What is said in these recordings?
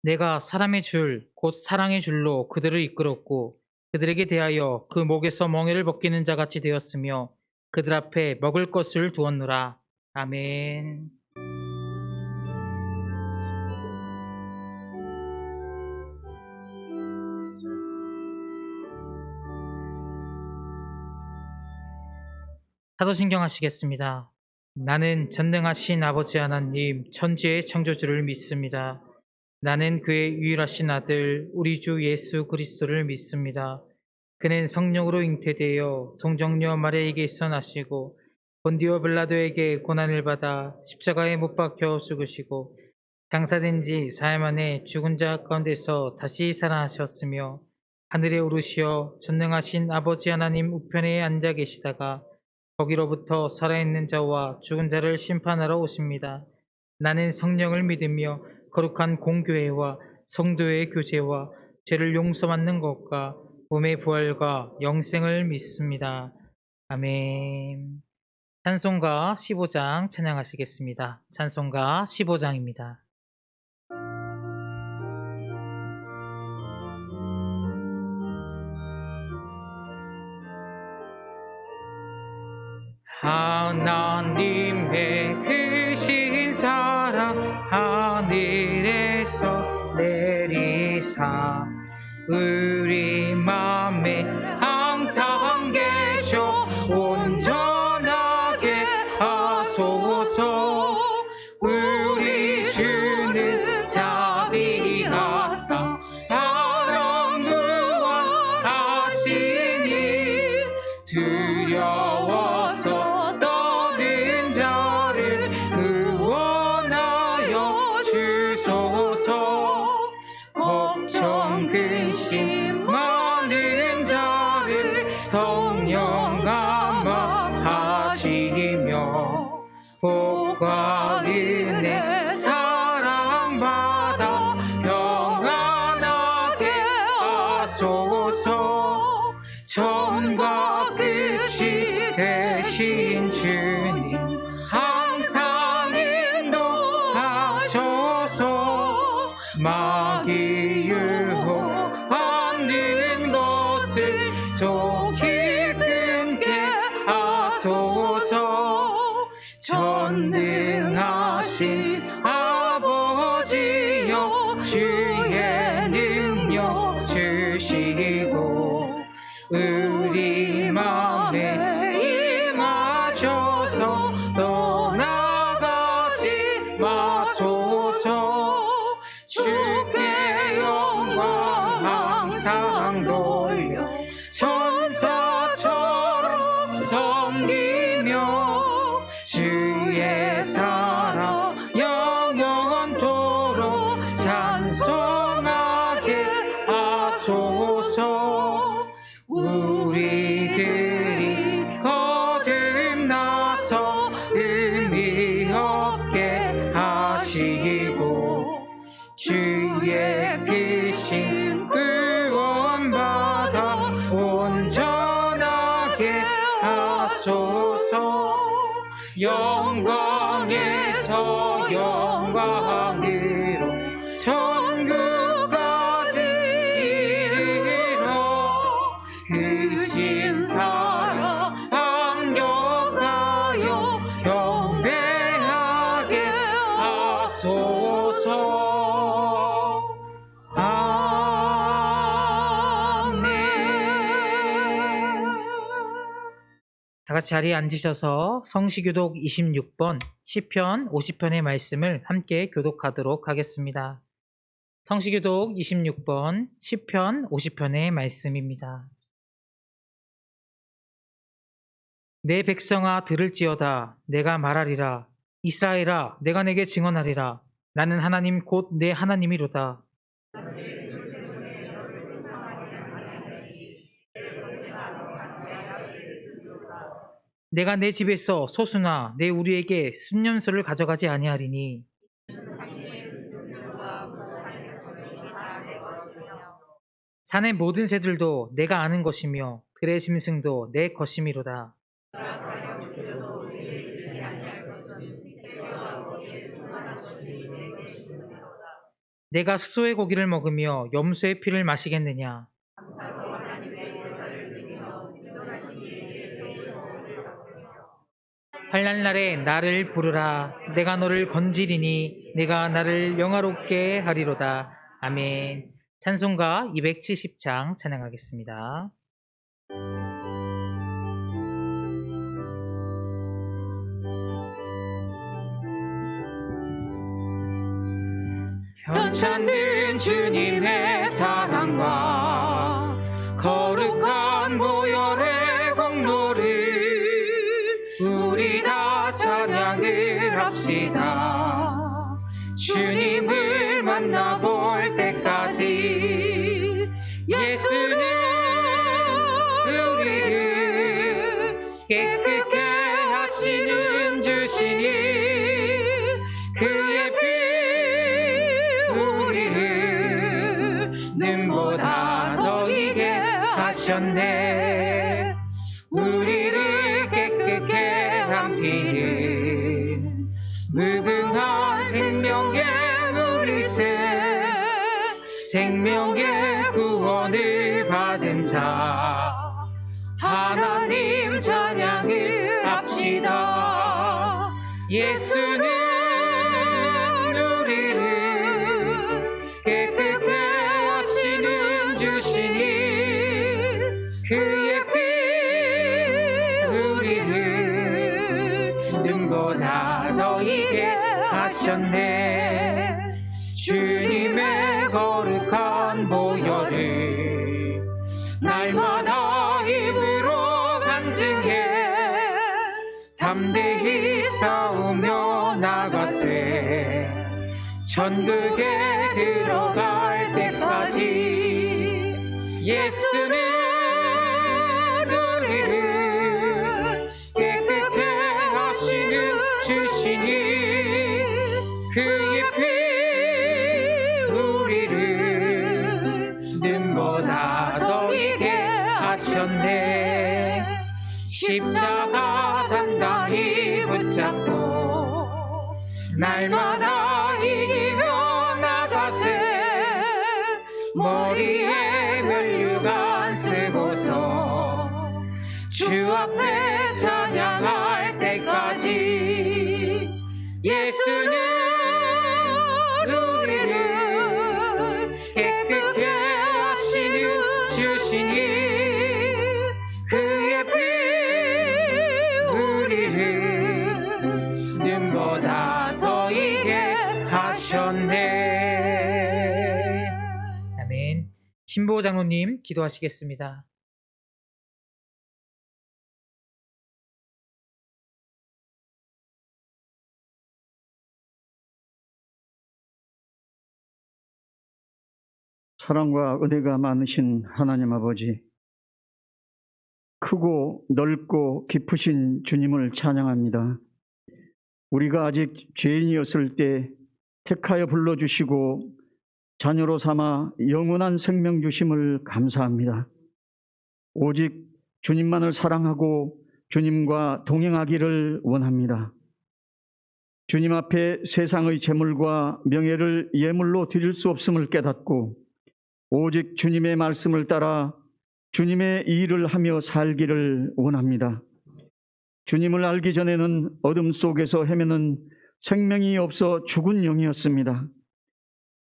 내가 사람의 줄, 곧 사랑의 줄로 그들을 이끌었고 그들에게 대하여 그 목에서 멍에를 벗기는 자 같이 되었으며 그들 앞에 먹을 것을 두었노라. 아멘. 사도신경 하시겠습니다. 나는 전능하신 아버지 하나님 천지의 창조주를 믿습니다. 나는 그의 유일하신 아들 우리 주 예수 그리스도를 믿습니다. 그는 성령으로 잉태되어 동정녀 마리아에게서 나시고 본디오 빌라도에게 고난을 받아 십자가에 못 박혀 죽으시고 장사된 지 사흘 만에 죽은 자 가운데서 다시 살아나셨으며 하늘에 오르시어 전능하신 아버지 하나님 우편에 앉아 계시다가 거기로부터 살아있는 자와 죽은 자를 심판하러 오십니다. 나는 성령을 믿으며 거룩한 공교회와 성도의 교제와 죄를 용서받는 것과 몸의 부활과 영생을 믿습니다. 아멘. 찬송가 15장 찬양하시겠습니다. 찬송가 15장입니다. 하나님의 크신 사랑 하늘에서 내리사 우리 맘에 항상 계셔 온전하게 하소서. 우리 주는 자비하사 사랑 무한하시니 두려워서 떠든 자를 구원하여 주소서. 걱정 근심 많은 자를 성령 감화하시며 복과 은혜 사랑받아 평안하게 하소서. 처음과 끝이 되신 주님 항상 인도하셔서 마귀 유혹받는 것을 속히 끊게 하소서. 전능하신 아버지여 주의 능력 주시고 우리 맘에 임하셔서 떠나가지 마소서. 주께 영광 항상 돌려 천사처럼 섬기며 주의 사랑 영원토록 찬송하게 하소서. 우리들이 거듭나서 의미 없게 하시고 주의 피신 구원받아 온전하게 하소서. 영광에서 영광으로 천국까지 이르러 크신 사랑 감격하여 경배하게 하소서. 아멘. 다 같이 자리에 앉으셔서 성시교독 26번, 시편 50편의 말씀을 함께 교독하도록 하겠습니다. 성시교독 26번, 시편 50편의 말씀입니다. 내 백성아 들을지어다. 내가 말하리라. 이스라엘아 내가 내게 증언하리라. 나는 하나님 곧 내 하나님이로다. 내가 내 집에서 소수나 내 우리에게 순념소를 가져가지 아니하리니 산의 모든 새들도 내가 아는 것이며 들의 짐승도 내 것이미로다. 내가 수소의 고기를 먹으며 염소의 피를 마시겠느냐? 환난 날에 나를 부르라. 내가 너를 건지리니 내가 나를 영화롭게 하리로다. 아멘. 찬송가 270장 찬양하겠습니다. 현찮는 주님의 사랑과 거룩한 보혈의 공로를 우리 다 찬양을 합시다. 주님을 만나볼 때까지 예수는 우리를 깨끗게 하시는 주시니 그의 피 우리를 눈보다 더 이게 하셨네. 우리를 깨끗게 한 피는 무궁한 생명의 물이세. 생명의 구원을 받은 자 하나님 찬양을 합시다. 예수는 우리를 깨끗게 하시는 주시니 그의 피 우리를 눈보다 더 이게 하셨네. 주님의 거룩한 보혈을 날마다 입으로 간증해 담대히 싸우며 나가세. 천국에 들어갈 때까지 예수는 우리를 깨끗게 하시는 주시니 그의 피 우리를 눈보다 더 이게 하셨네. 십자가 단단히 붙잡고 날마다 이기며 나가세. 머리에 면류관 쓰고서 주 앞에 찬양할 때까지 예수는 우리를 깨끗게 하시는 주시니 그의 피 우리를 눈보다 더 이게 하셨네. 아멘. 신보 장로님 기도하시겠습니다. 사랑과 은혜가 많으신 하나님 아버지, 크고 넓고 깊으신 주님을 찬양합니다. 우리가 아직 죄인이었을 때 택하여 불러주시고 자녀로 삼아 영원한 생명 주심을 감사합니다. 오직 주님만을 사랑하고 주님과 동행하기를 원합니다. 주님 앞에 세상의 재물과 명예를 예물로 드릴 수 없음을 깨닫고 오직 주님의 말씀을 따라 주님의 일을 하며 살기를 원합니다. 주님을 알기 전에는 어둠 속에서 헤매는 생명이 없어 죽은 영이었습니다.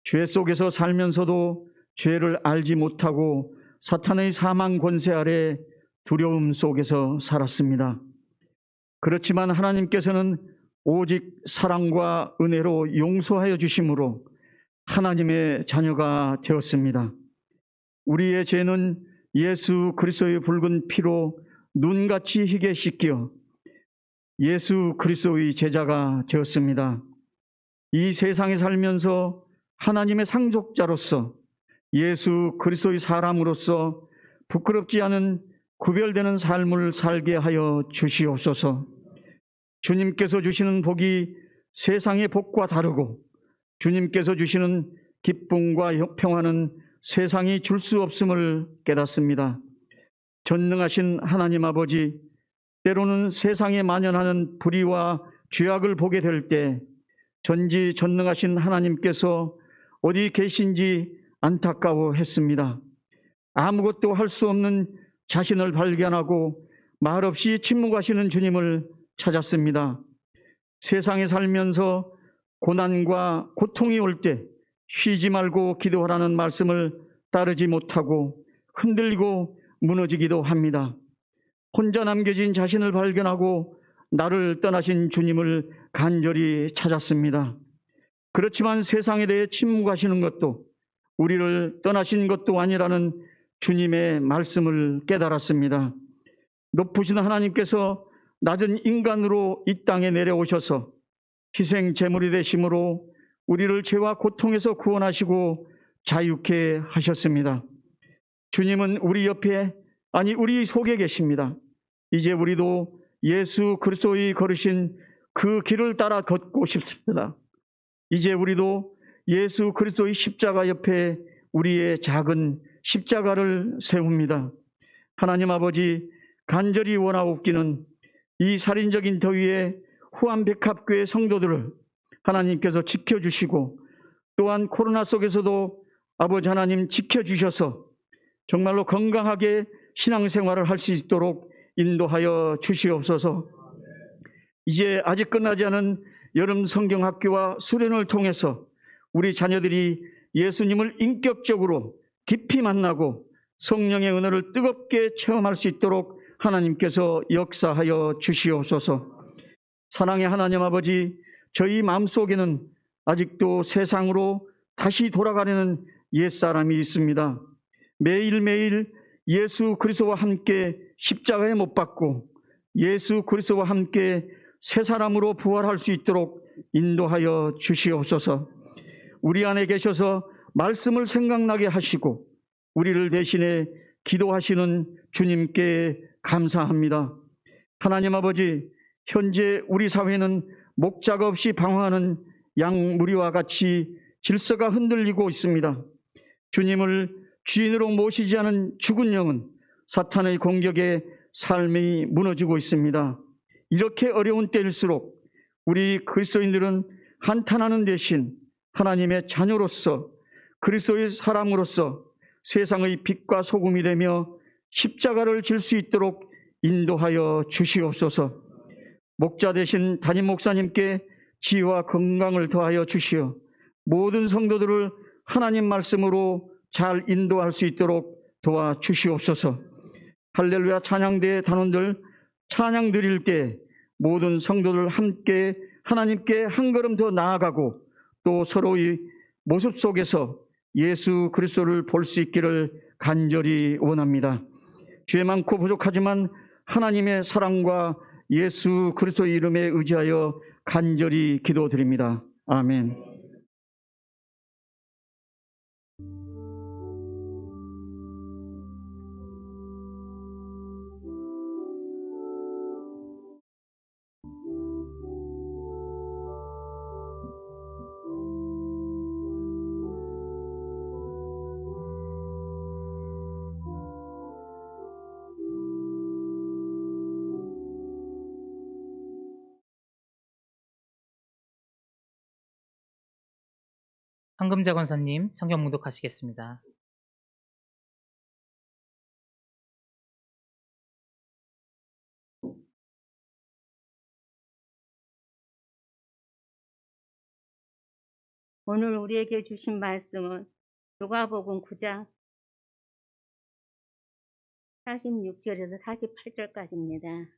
죄 속에서 살면서도 죄를 알지 못하고 사탄의 사망 권세 아래 두려움 속에서 살았습니다. 그렇지만 하나님께서는 오직 사랑과 은혜로 용서하여 주심으로 하나님의 자녀가 되었습니다. 우리의 죄는 예수 그리스도의 붉은 피로 눈같이 희게 씻겨 예수 그리스도의 제자가 되었습니다. 이 세상에 살면서 하나님의 상속자로서 예수 그리스도의 사람으로서 부끄럽지 않은 구별되는 삶을 살게 하여 주시옵소서. 주님께서 주시는 복이 세상의 복과 다르고 주님께서 주시는 기쁨과 평화는 세상이 줄 수 없음을 깨닫습니다. 전능하신 하나님 아버지, 때로는 세상에 만연하는 불의와 죄악을 보게 될 때 전지전능하신 하나님께서 어디 계신지 안타까워했습니다. 아무것도 할 수 없는 자신을 발견하고 말없이 침묵하시는 주님을 찾았습니다. 세상에 살면서 고난과 고통이 올 때 쉬지 말고 기도하라는 말씀을 따르지 못하고 흔들리고 무너지기도 합니다. 혼자 남겨진 자신을 발견하고 나를 떠나신 주님을 간절히 찾았습니다. 그렇지만 세상에 대해 침묵하시는 것도 우리를 떠나신 것도 아니라는 주님의 말씀을 깨달았습니다. 높으신 하나님께서 낮은 인간으로 이 땅에 내려오셔서 희생 제물이 되심으로 우리를 죄와 고통에서 구원하시고 자유케 하셨습니다. 주님은 우리 옆에, 아니 우리 속에 계십니다. 이제 우리도 예수 그리스도의 걸으신 그 길을 따라 걷고 싶습니다. 이제 우리도 예수 그리스도의 십자가 옆에 우리의 작은 십자가를 세웁니다. 하나님 아버지, 간절히 원하옵기는 이 살인적인 더위에 후암백합교회 성도들을 하나님께서 지켜주시고 또한 코로나 속에서도 아버지 하나님 지켜주셔서 정말로 건강하게 신앙생활을 할 수 있도록 인도하여 주시옵소서. 이제 아직 끝나지 않은 여름 성경학교와 수련을 통해서 우리 자녀들이 예수님을 인격적으로 깊이 만나고 성령의 은혜를 뜨겁게 체험할 수 있도록 하나님께서 역사하여 주시옵소서. 사랑의 하나님 아버지, 저희 마음속에는 아직도 세상으로 다시 돌아가려는 옛사람이 있습니다. 매일매일 예수 그리스도와 함께 십자가에 못 박고 예수 그리스도와 함께 새 사람으로 부활할 수 있도록 인도하여 주시옵소서. 우리 안에 계셔서 말씀을 생각나게 하시고 우리를 대신해 기도하시는 주님께 감사합니다. 하나님 아버지, 현재 우리 사회는 목자가 없이 방황하는 양무리와 같이 질서가 흔들리고 있습니다. 주님을 주인으로 모시지 않은 죽은 영은 사탄의 공격에 삶이 무너지고 있습니다. 이렇게 어려운 때일수록 우리 그리스도인들은 한탄하는 대신 하나님의 자녀로서 그리스도의 사람으로서 세상의 빛과 소금이 되며 십자가를 질 수 있도록 인도하여 주시옵소서. 목자 되신 담임 목사님께 지혜와 건강을 더하여 주시어 모든 성도들을 하나님 말씀으로 잘 인도할 수 있도록 도와주시옵소서. 할렐루야 찬양대 단원들 찬양 드릴 때 모든 성도들 함께 하나님께 한 걸음 더 나아가고 또 서로의 모습 속에서 예수 그리스도를 볼 수 있기를 간절히 원합니다. 죄 많고 부족하지만 하나님의 사랑과 예수 그리스도의 이름에 의지하여 간절히 기도드립니다. 아멘. 황금자 권사님, 성경 묵독하시겠습니다. 오늘 우리에게 주신 말씀은 누가복음 9장 46절에서 48절까지입니다.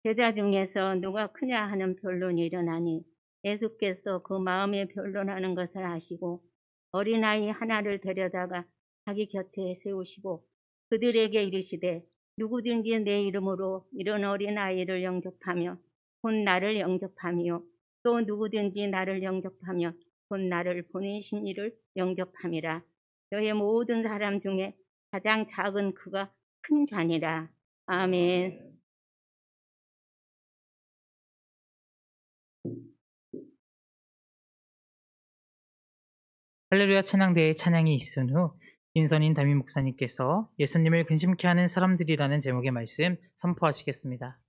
제자 중에서 누가 크냐 하는 변론이 일어나니 예수께서 그 마음에 변론하는 것을 아시고 어린아이 하나를 데려다가 자기 곁에 세우시고 그들에게 이르시되 누구든지 내 이름으로 이런 어린아이를 영접하며 곧 나를 영접함이요 또 누구든지 나를 영접하며 곧 나를 보내신 이를 영접함이라. 너의 모든 사람 중에 가장 작은 그가 큰 자니라. 아멘. 할렐루야 찬양대에 찬양이 있은 후 윤선인 담임 목사님께서 예수님을 근심케 하는 사람들이라는 제목의 말씀 선포하시겠습니다.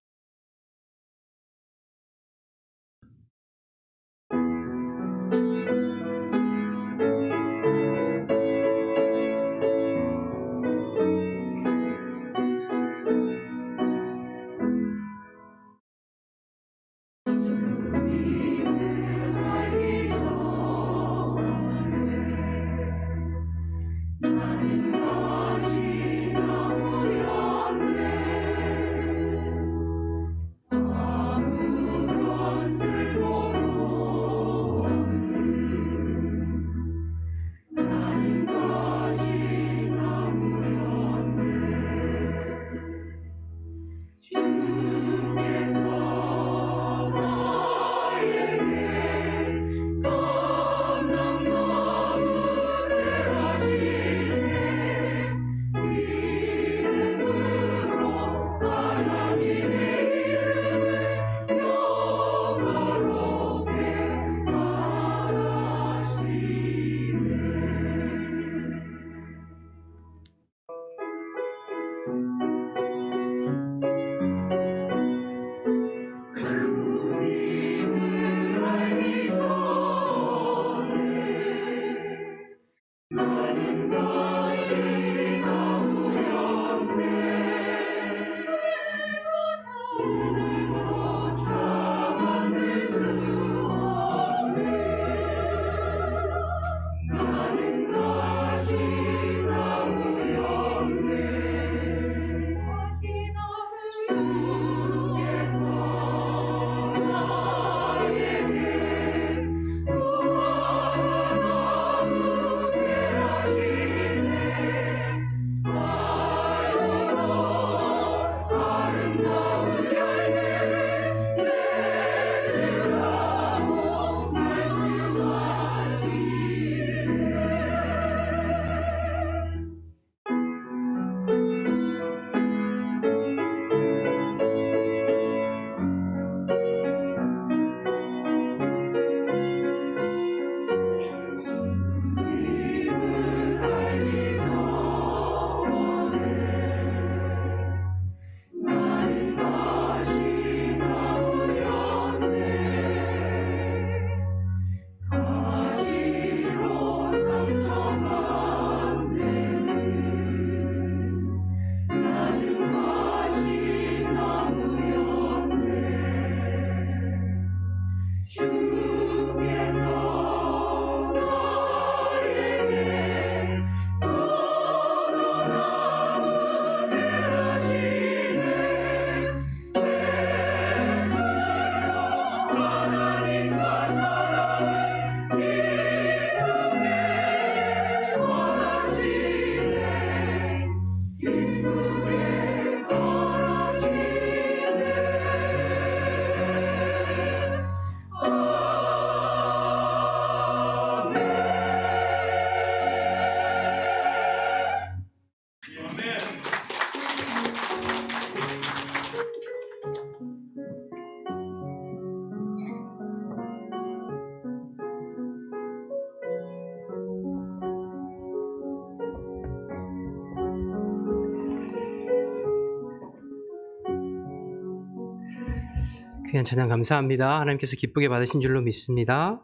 귀한 찬양 감사합니다. 하나님께서 기쁘게 받으신 줄로 믿습니다.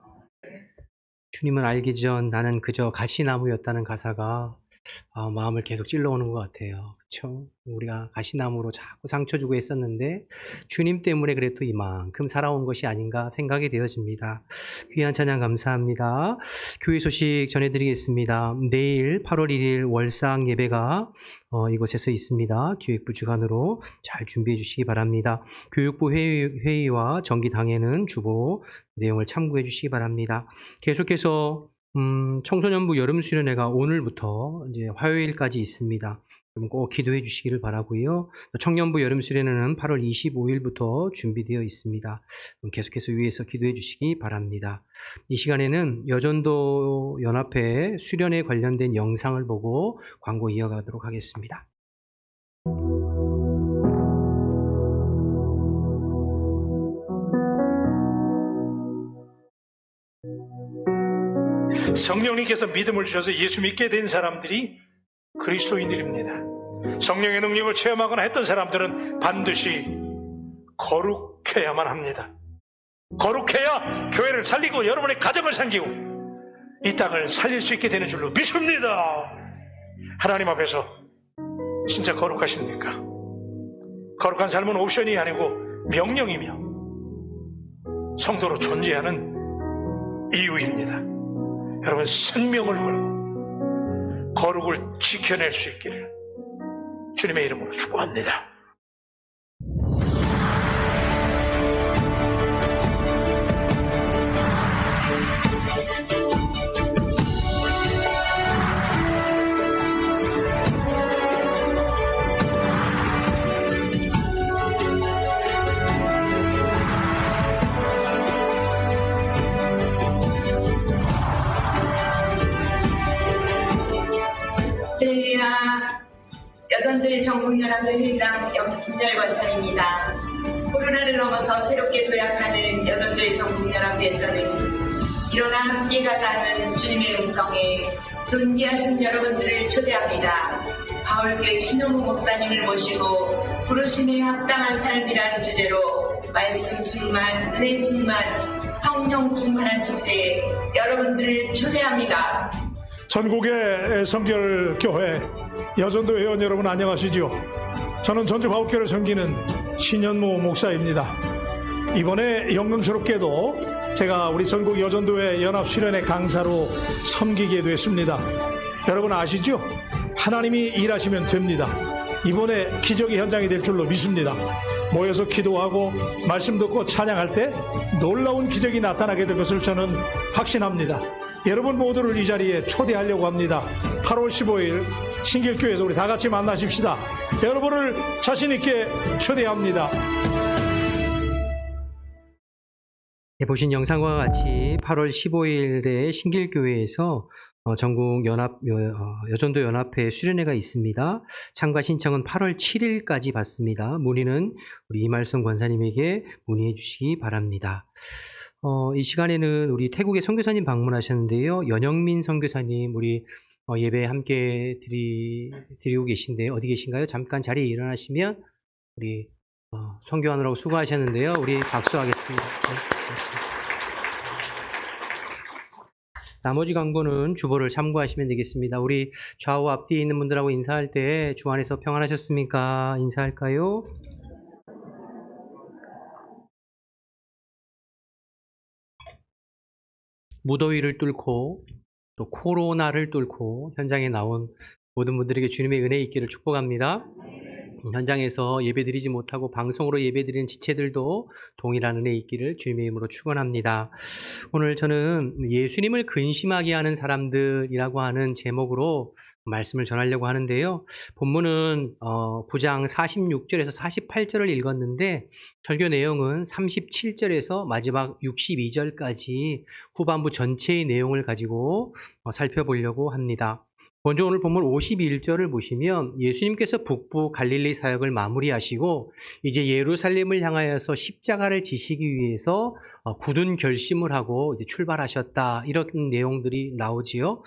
주님을 알기 전 나는 그저 가시나무였다는 가사가 마음을 계속 찔러오는 것 같아요. 그렇죠? 우리가 가시나무로 자꾸 상처 주고 했었는데 주님 때문에 그래도 이만큼 살아온 것이 아닌가 생각이 되어집니다. 귀한 찬양 감사합니다. 교회 소식 전해드리겠습니다. 내일 8월 1일 월상 예배가 이곳에서 있습니다. 기획부 주관으로 잘 준비해 주시기 바랍니다. 교육부 회의와 정기당회는 주보 내용을 참고해 주시기 바랍니다. 계속해서 청소년부 여름수련회가 오늘부터 이제 화요일까지 있습니다. 꼭 기도해 주시기를 바라고요. 청년부 여름수련회는 8월 25일부터 준비되어 있습니다. 계속해서 위에서 기도해 주시기 바랍니다. 이 시간에는 여전도 연합회 수련회 관련된 영상을 보고 광고 이어가도록 하겠습니다. 성령님께서 믿음을 주셔서 예수 믿게 된 사람들이 그리스도인들입니다. 성령의 능력을 체험하거나 했던 사람들은 반드시 거룩해야만 합니다. 거룩해야 교회를 살리고 여러분의 가정을 살리고 이 땅을 살릴 수 있게 되는 줄로 믿습니다. 하나님 앞에서 진짜 거룩하십니까? 거룩한 삶은 옵션이 아니고 명령이며 성도로 존재하는 이유입니다. 여러분 생명을 걸고 거룩을 지켜낼 수 있기를 주님의 이름으로 축복합니다. 여전도의 전국연합회 회장 염순열 권사입니다. 코로나를 넘어서 새롭게 도약하는 여전도의 전국연합회에서는 일어나 함께 가자는 주님의 음성에 존귀하신 여러분들을 초대합니다. 바울교회 신용호 목사님을 모시고 부르심에 합당한 삶이란 주제로 말씀 충만, 은혜 충만, 성령 충만한 주제에 여러분들을 초대합니다. 전국의 성결교회 여전도 회원 여러분 안녕하시죠? 저는 전주 가옥교회를 섬기는 신현모 목사입니다. 이번에 영광스럽게도 제가 우리 전국 여전도회 연합수련회 강사로 섬기게 됐습니다. 여러분 아시죠? 하나님이 일하시면 됩니다. 이번에 기적의 현장이 될 줄로 믿습니다. 모여서 기도하고 말씀 듣고 찬양할 때 놀라운 기적이 나타나게 될 것을 저는 확신합니다. 여러분 모두를 이 자리에 초대하려고 합니다. 8월 15일 신길교회에서 우리 다 같이 만나십시다. 여러분을 자신 있게 초대합니다. 네, 보신 영상과 같이 8월 15일에 신길교회에서 전국 여전도 연합회 수련회가 있습니다. 참가 신청은 8월 7일까지 받습니다. 문의는 우리 이말성 권사님에게 문의해 주시기 바랍니다. 이 시간에는 우리 태국의 선교사님 방문하셨는데요. 연영민 선교사님 우리 예배 함께 드리고 계신데 어디 계신가요? 잠깐 자리에 일어나시면 우리 선교하느라고 수고하셨는데요. 우리 박수하겠습니다. 네, 고맙습니다. 나머지 광고는 주보를 참고하시면 되겠습니다. 우리 좌우 앞뒤에 있는 분들하고 인사할 때 주 안에서 평안하셨습니까? 인사할까요? 무더위를 뚫고 또 코로나를 뚫고 현장에 나온 모든 분들에게 주님의 은혜 있기를 축복합니다. 현장에서 예배드리지 못하고 방송으로 예배드리는 지체들도 동일한 은혜 있기를 주님의 이름으로 축원합니다. 오늘 저는 예수님을 근심하게 하는 사람들이라고 하는 제목으로 말씀을 전하려고 하는데요. 본문은 9장 46절에서 48절을 읽었는데 설교 내용은 37절에서 마지막 62절까지 후반부 전체의 내용을 가지고 살펴보려고 합니다. 먼저 오늘 본문 51절을 보시면 예수님께서 북부 갈릴리 사역을 마무리하시고 이제 예루살렘을 향하여서 십자가를 지시기 위해서 굳은 결심을 하고 이제 출발하셨다. 이런 내용들이 나오지요.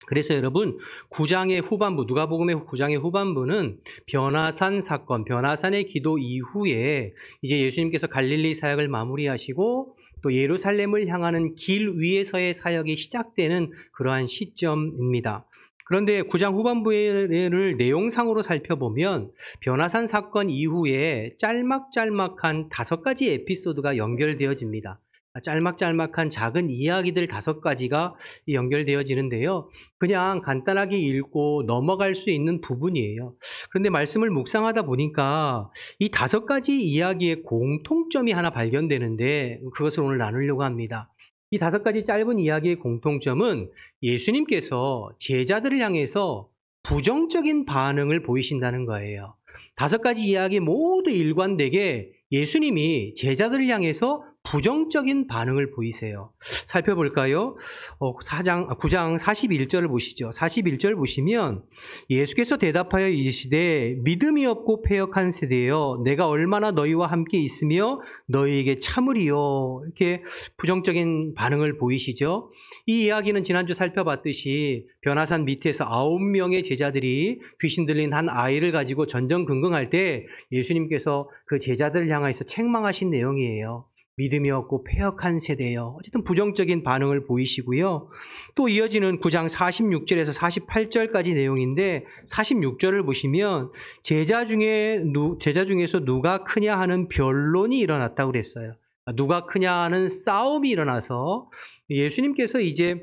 그래서 여러분 9장의 후반부, 누가복음의 9장의 후반부는 변화산 사건, 변화산의 기도 이후에 이제 예수님께서 갈릴리 사역을 마무리하시고 또 예루살렘을 향하는 길 위에서의 사역이 시작되는 그러한 시점입니다. 그런데 9장 후반부를 내용상으로 살펴보면 변화산 사건 이후에 짤막짤막한 5가지 에피소드가 연결되어집니다. 짤막짤막한 작은 이야기들 5가지가 연결되어지는데요. 그냥 간단하게 읽고 넘어갈 수 있는 부분이에요. 그런데 말씀을 묵상하다 보니까 이 5가지 이야기의 공통점이 하나 발견되는데 그것을 오늘 나누려고 합니다. 이 5가지 짧은 이야기의 공통점은 예수님께서 제자들을 향해서 부정적인 반응을 보이신다는 거예요. 5가지 이야기 모두 일관되게 예수님이 제자들을 향해서 부정적인 반응을 보이세요. 살펴볼까요? 9장 41절을 보시죠. 41절 보시면 예수께서 대답하여 이르시되 믿음이 없고 패역한 세대여 내가 얼마나 너희와 함께 있으며 너희에게 참으리요. 이렇게 부정적인 반응을 보이시죠. 이 이야기는 지난주 살펴봤듯이 변화산 밑에서 9명의 제자들이 귀신 들린 한 아이를 가지고 전전긍긍할 때 예수님께서 그 제자들을 향해서 책망하신 내용이에요. 믿음이 없고 패역한 세대요. 어쨌든 부정적인 반응을 보이시고요. 또 이어지는 9장 46절에서 48절까지 내용인데 46절을 보시면 제자 중에서 누가 크냐 하는 변론이 일어났다고 그랬어요. 누가 크냐 하는 싸움이 일어나서 예수님께서 이제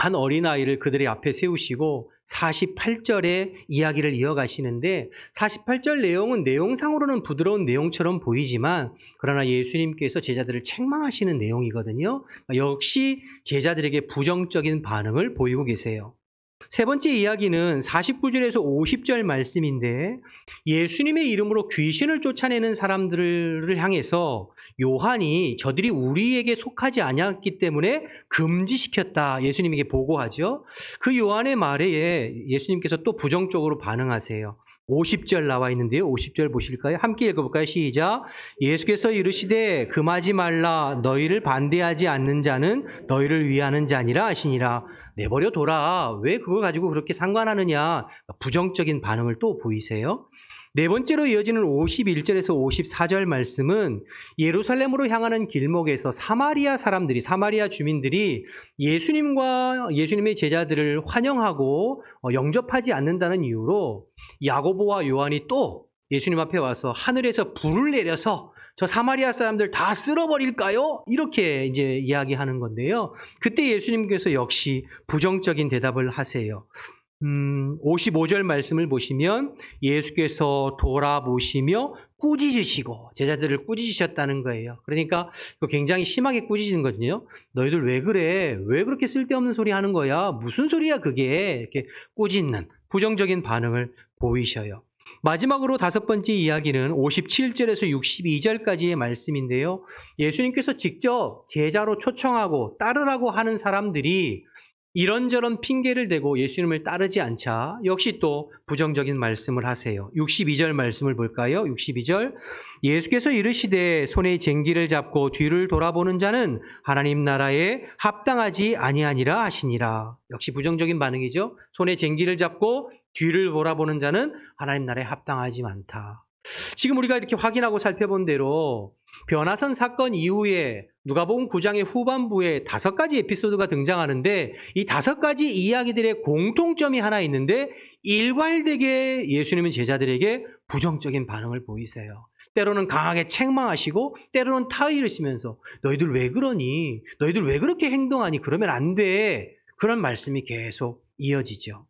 한 어린아이를 그들의 앞에 세우시고 48절의 이야기를 이어가시는데 48절 내용은 내용상으로는 부드러운 내용처럼 보이지만 그러나 예수님께서 제자들을 책망하시는 내용이거든요. 역시 제자들에게 부정적인 반응을 보이고 계세요. 세 번째 이야기는 49절에서 50절 말씀인데 예수님의 이름으로 귀신을 쫓아내는 사람들을 향해서 요한이 저들이 우리에게 속하지 아니었기 때문에 금지시켰다. 예수님에게 보고하죠. 그 요한의 말에 예수님께서 또 부정적으로 반응하세요. 50절 나와 있는데요. 50절 보실까요? 함께 읽어볼까요? 시작. 예수께서 이르시되 금하지 말라. 너희를 반대하지 않는 자는 너희를 위하는 자니라 하시니라. 내버려 둬라. 왜 그거 가지고 그렇게 상관하느냐. 부정적인 반응을 또 보이세요. 네 번째로 이어지는 51절에서 54절 말씀은 예루살렘으로 향하는 길목에서 사마리아 주민들이 예수님과 예수님의 제자들을 환영하고 영접하지 않는다는 이유로 야고보와 요한이 또 예수님 앞에 와서 하늘에서 불을 내려서 저 사마리아 사람들 다 쓸어버릴까요? 이렇게 이제 이야기하는 건데요. 그때 예수님께서 역시 부정적인 대답을 하세요. 55절 말씀을 보시면 예수께서 돌아보시며 꾸짖으시고 제자들을 꾸짖으셨다는 거예요. 그러니까 굉장히 심하게 꾸짖은 거거든요. 너희들 왜 그래? 왜 그렇게 쓸데없는 소리 하는 거야? 무슨 소리야 그게? 이렇게 꾸짖는 부정적인 반응을 보이셔요. 마지막으로 5번째 이야기는 57절에서 62절까지의 말씀인데요. 예수님께서 직접 제자로 초청하고 따르라고 하는 사람들이 이런저런 핑계를 대고 예수님을 따르지 않자 역시 또 부정적인 말씀을 하세요. 62절 말씀을 볼까요? 62절 예수께서 이르시되 손에 쟁기를 잡고 뒤를 돌아보는 자는 하나님 나라에 합당하지 아니하니라 하시니라. 역시 부정적인 반응이죠. 손에 쟁기를 잡고 뒤를 돌아보는 자는 하나님 나라에 합당하지 않다. 지금 우리가 이렇게 확인하고 살펴본 대로 변화산 사건 이후에 누가복음 9장의 후반부에 5가지 에피소드가 등장하는데 이 5가지 이야기들의 공통점이 하나 있는데 일괄되게 예수님은 제자들에게 부정적인 반응을 보이세요. 때로는 강하게 책망하시고 때로는 타이르시면서 너희들 왜 그러니? 너희들 왜 그렇게 행동하니? 그러면 안 돼. 그런 말씀이 계속 이어지죠.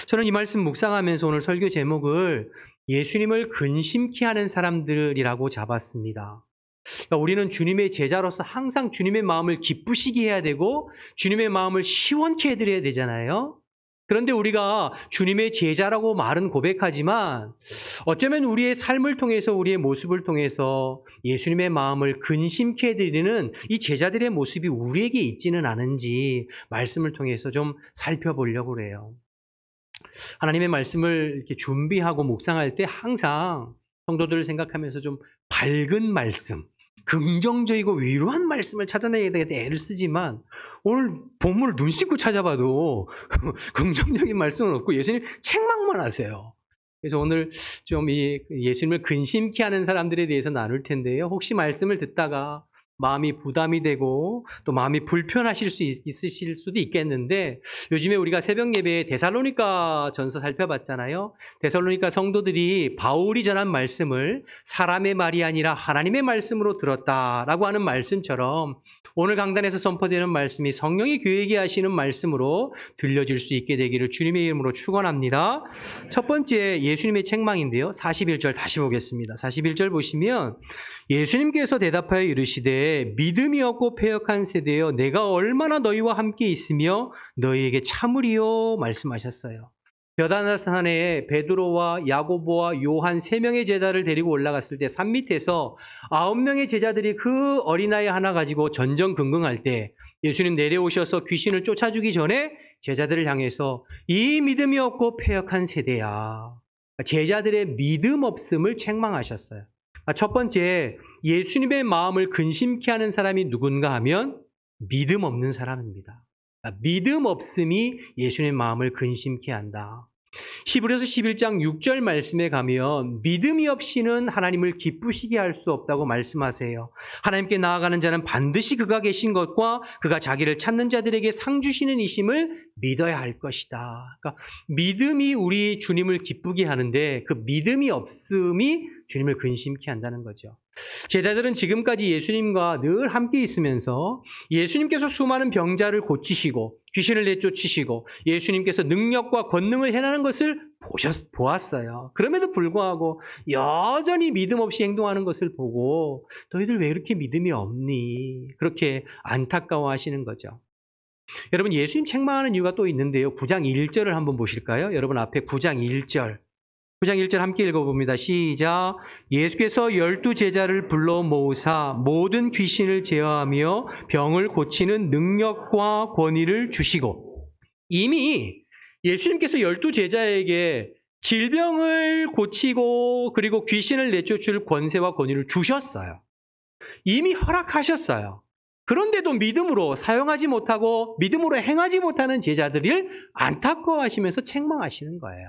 저는 이 말씀 묵상하면서 오늘 설교 제목을 예수님을 근심케 하는 사람들이라고 잡았습니다. 그러니까 우리는 주님의 제자로서 항상 주님의 마음을 기쁘시게 해야 되고 주님의 마음을 시원케 해드려야 되잖아요. 그런데 우리가 주님의 제자라고 말은 고백하지만 어쩌면 우리의 삶을 통해서 우리의 모습을 통해서 예수님의 마음을 근심케 해드리는 이 제자들의 모습이 우리에게 있지는 않은지 말씀을 통해서 좀 살펴보려고 그래요. 하나님의 말씀을 이렇게 준비하고 묵상할 때 항상 성도들을 생각하면서 좀 밝은 말씀, 긍정적이고 위로한 말씀을 찾아내야 되겠다 애를 쓰지만 오늘 본문을 눈 씻고 찾아봐도 긍정적인 말씀은 없고 예수님 책망만 하세요. 그래서 오늘 좀 이 예수님을 근심케 하는 사람들에 대해서 나눌 텐데요. 혹시 말씀을 듣다가 마음이 부담이 되고 또 마음이 불편하실 수 있으실 수도 있겠는데 요즘에 우리가 새벽 예배에 데살로니가 전서 살펴봤잖아요. 데살로니가 성도들이 바울이 전한 말씀을 사람의 말이 아니라 하나님의 말씀으로 들었다라고 하는 말씀처럼 오늘 강단에서 선포되는 말씀이 성령이 교회에게 하시는 말씀으로 들려질 수 있게 되기를 주님의 이름으로 축원합니다. 첫 번째 예수님의 책망인데요. 41절 다시 보겠습니다. 41절 보시면 예수님께서 대답하여 이르시되 믿음이 없고 패역한 세대여 내가 얼마나 너희와 함께 있으며 너희에게 참으리요 말씀하셨어요. 벼다산에 베드로와 야고보와 요한 3명의 제자를 데리고 올라갔을 때 산 밑에서 9명의 제자들이 그 어린아이 하나 가지고 전전긍긍할 때 예수님 내려오셔서 귀신을 쫓아주기 전에 제자들을 향해서 이 믿음이 없고 패역한 세대야. 제자들의 믿음 없음을 책망하셨어요. 첫 번째, 예수님의 마음을 근심케 하는 사람이 누군가 하면 믿음 없는 사람입니다. 믿음 없음이 예수님의 마음을 근심케 한다. 히브리서 11장 6절 말씀에 가면 믿음이 없이는 하나님을 기쁘시게 할 수 없다고 말씀하세요. 하나님께 나아가는 자는 반드시 그가 계신 것과 그가 자기를 찾는 자들에게 상 주시는 이심을 믿어야 할 것이다. 그러니까 믿음이 우리 주님을 기쁘게 하는데 그 믿음이 없음이 주님을 근심케 한다는 거죠. 제자들은 지금까지 예수님과 늘 함께 있으면서 예수님께서 수많은 병자를 고치시고 귀신을 내쫓으시고 예수님께서 능력과 권능을 행하는 것을 보았어요. 그럼에도 불구하고 여전히 믿음 없이 행동하는 것을 보고 너희들 왜 이렇게 믿음이 없니? 그렇게 안타까워하시는 거죠. 여러분 예수님 책망하는 이유가 또 있는데요. 9장 1절을 한번 보실까요? 여러분 앞에 9장 1절. 9장 1절 함께 읽어봅니다. 시작. 예수께서 12 제자를 불러 모으사 모든 귀신을 제어하며 병을 고치는 능력과 권위를 주시고 이미 예수님께서 12 제자에게 질병을 고치고 그리고 귀신을 내쫓을 권세와 권위를 주셨어요. 이미 허락하셨어요. 그런데도 믿음으로 사용하지 못하고 믿음으로 행하지 못하는 제자들을 안타까워하시면서 책망하시는 거예요.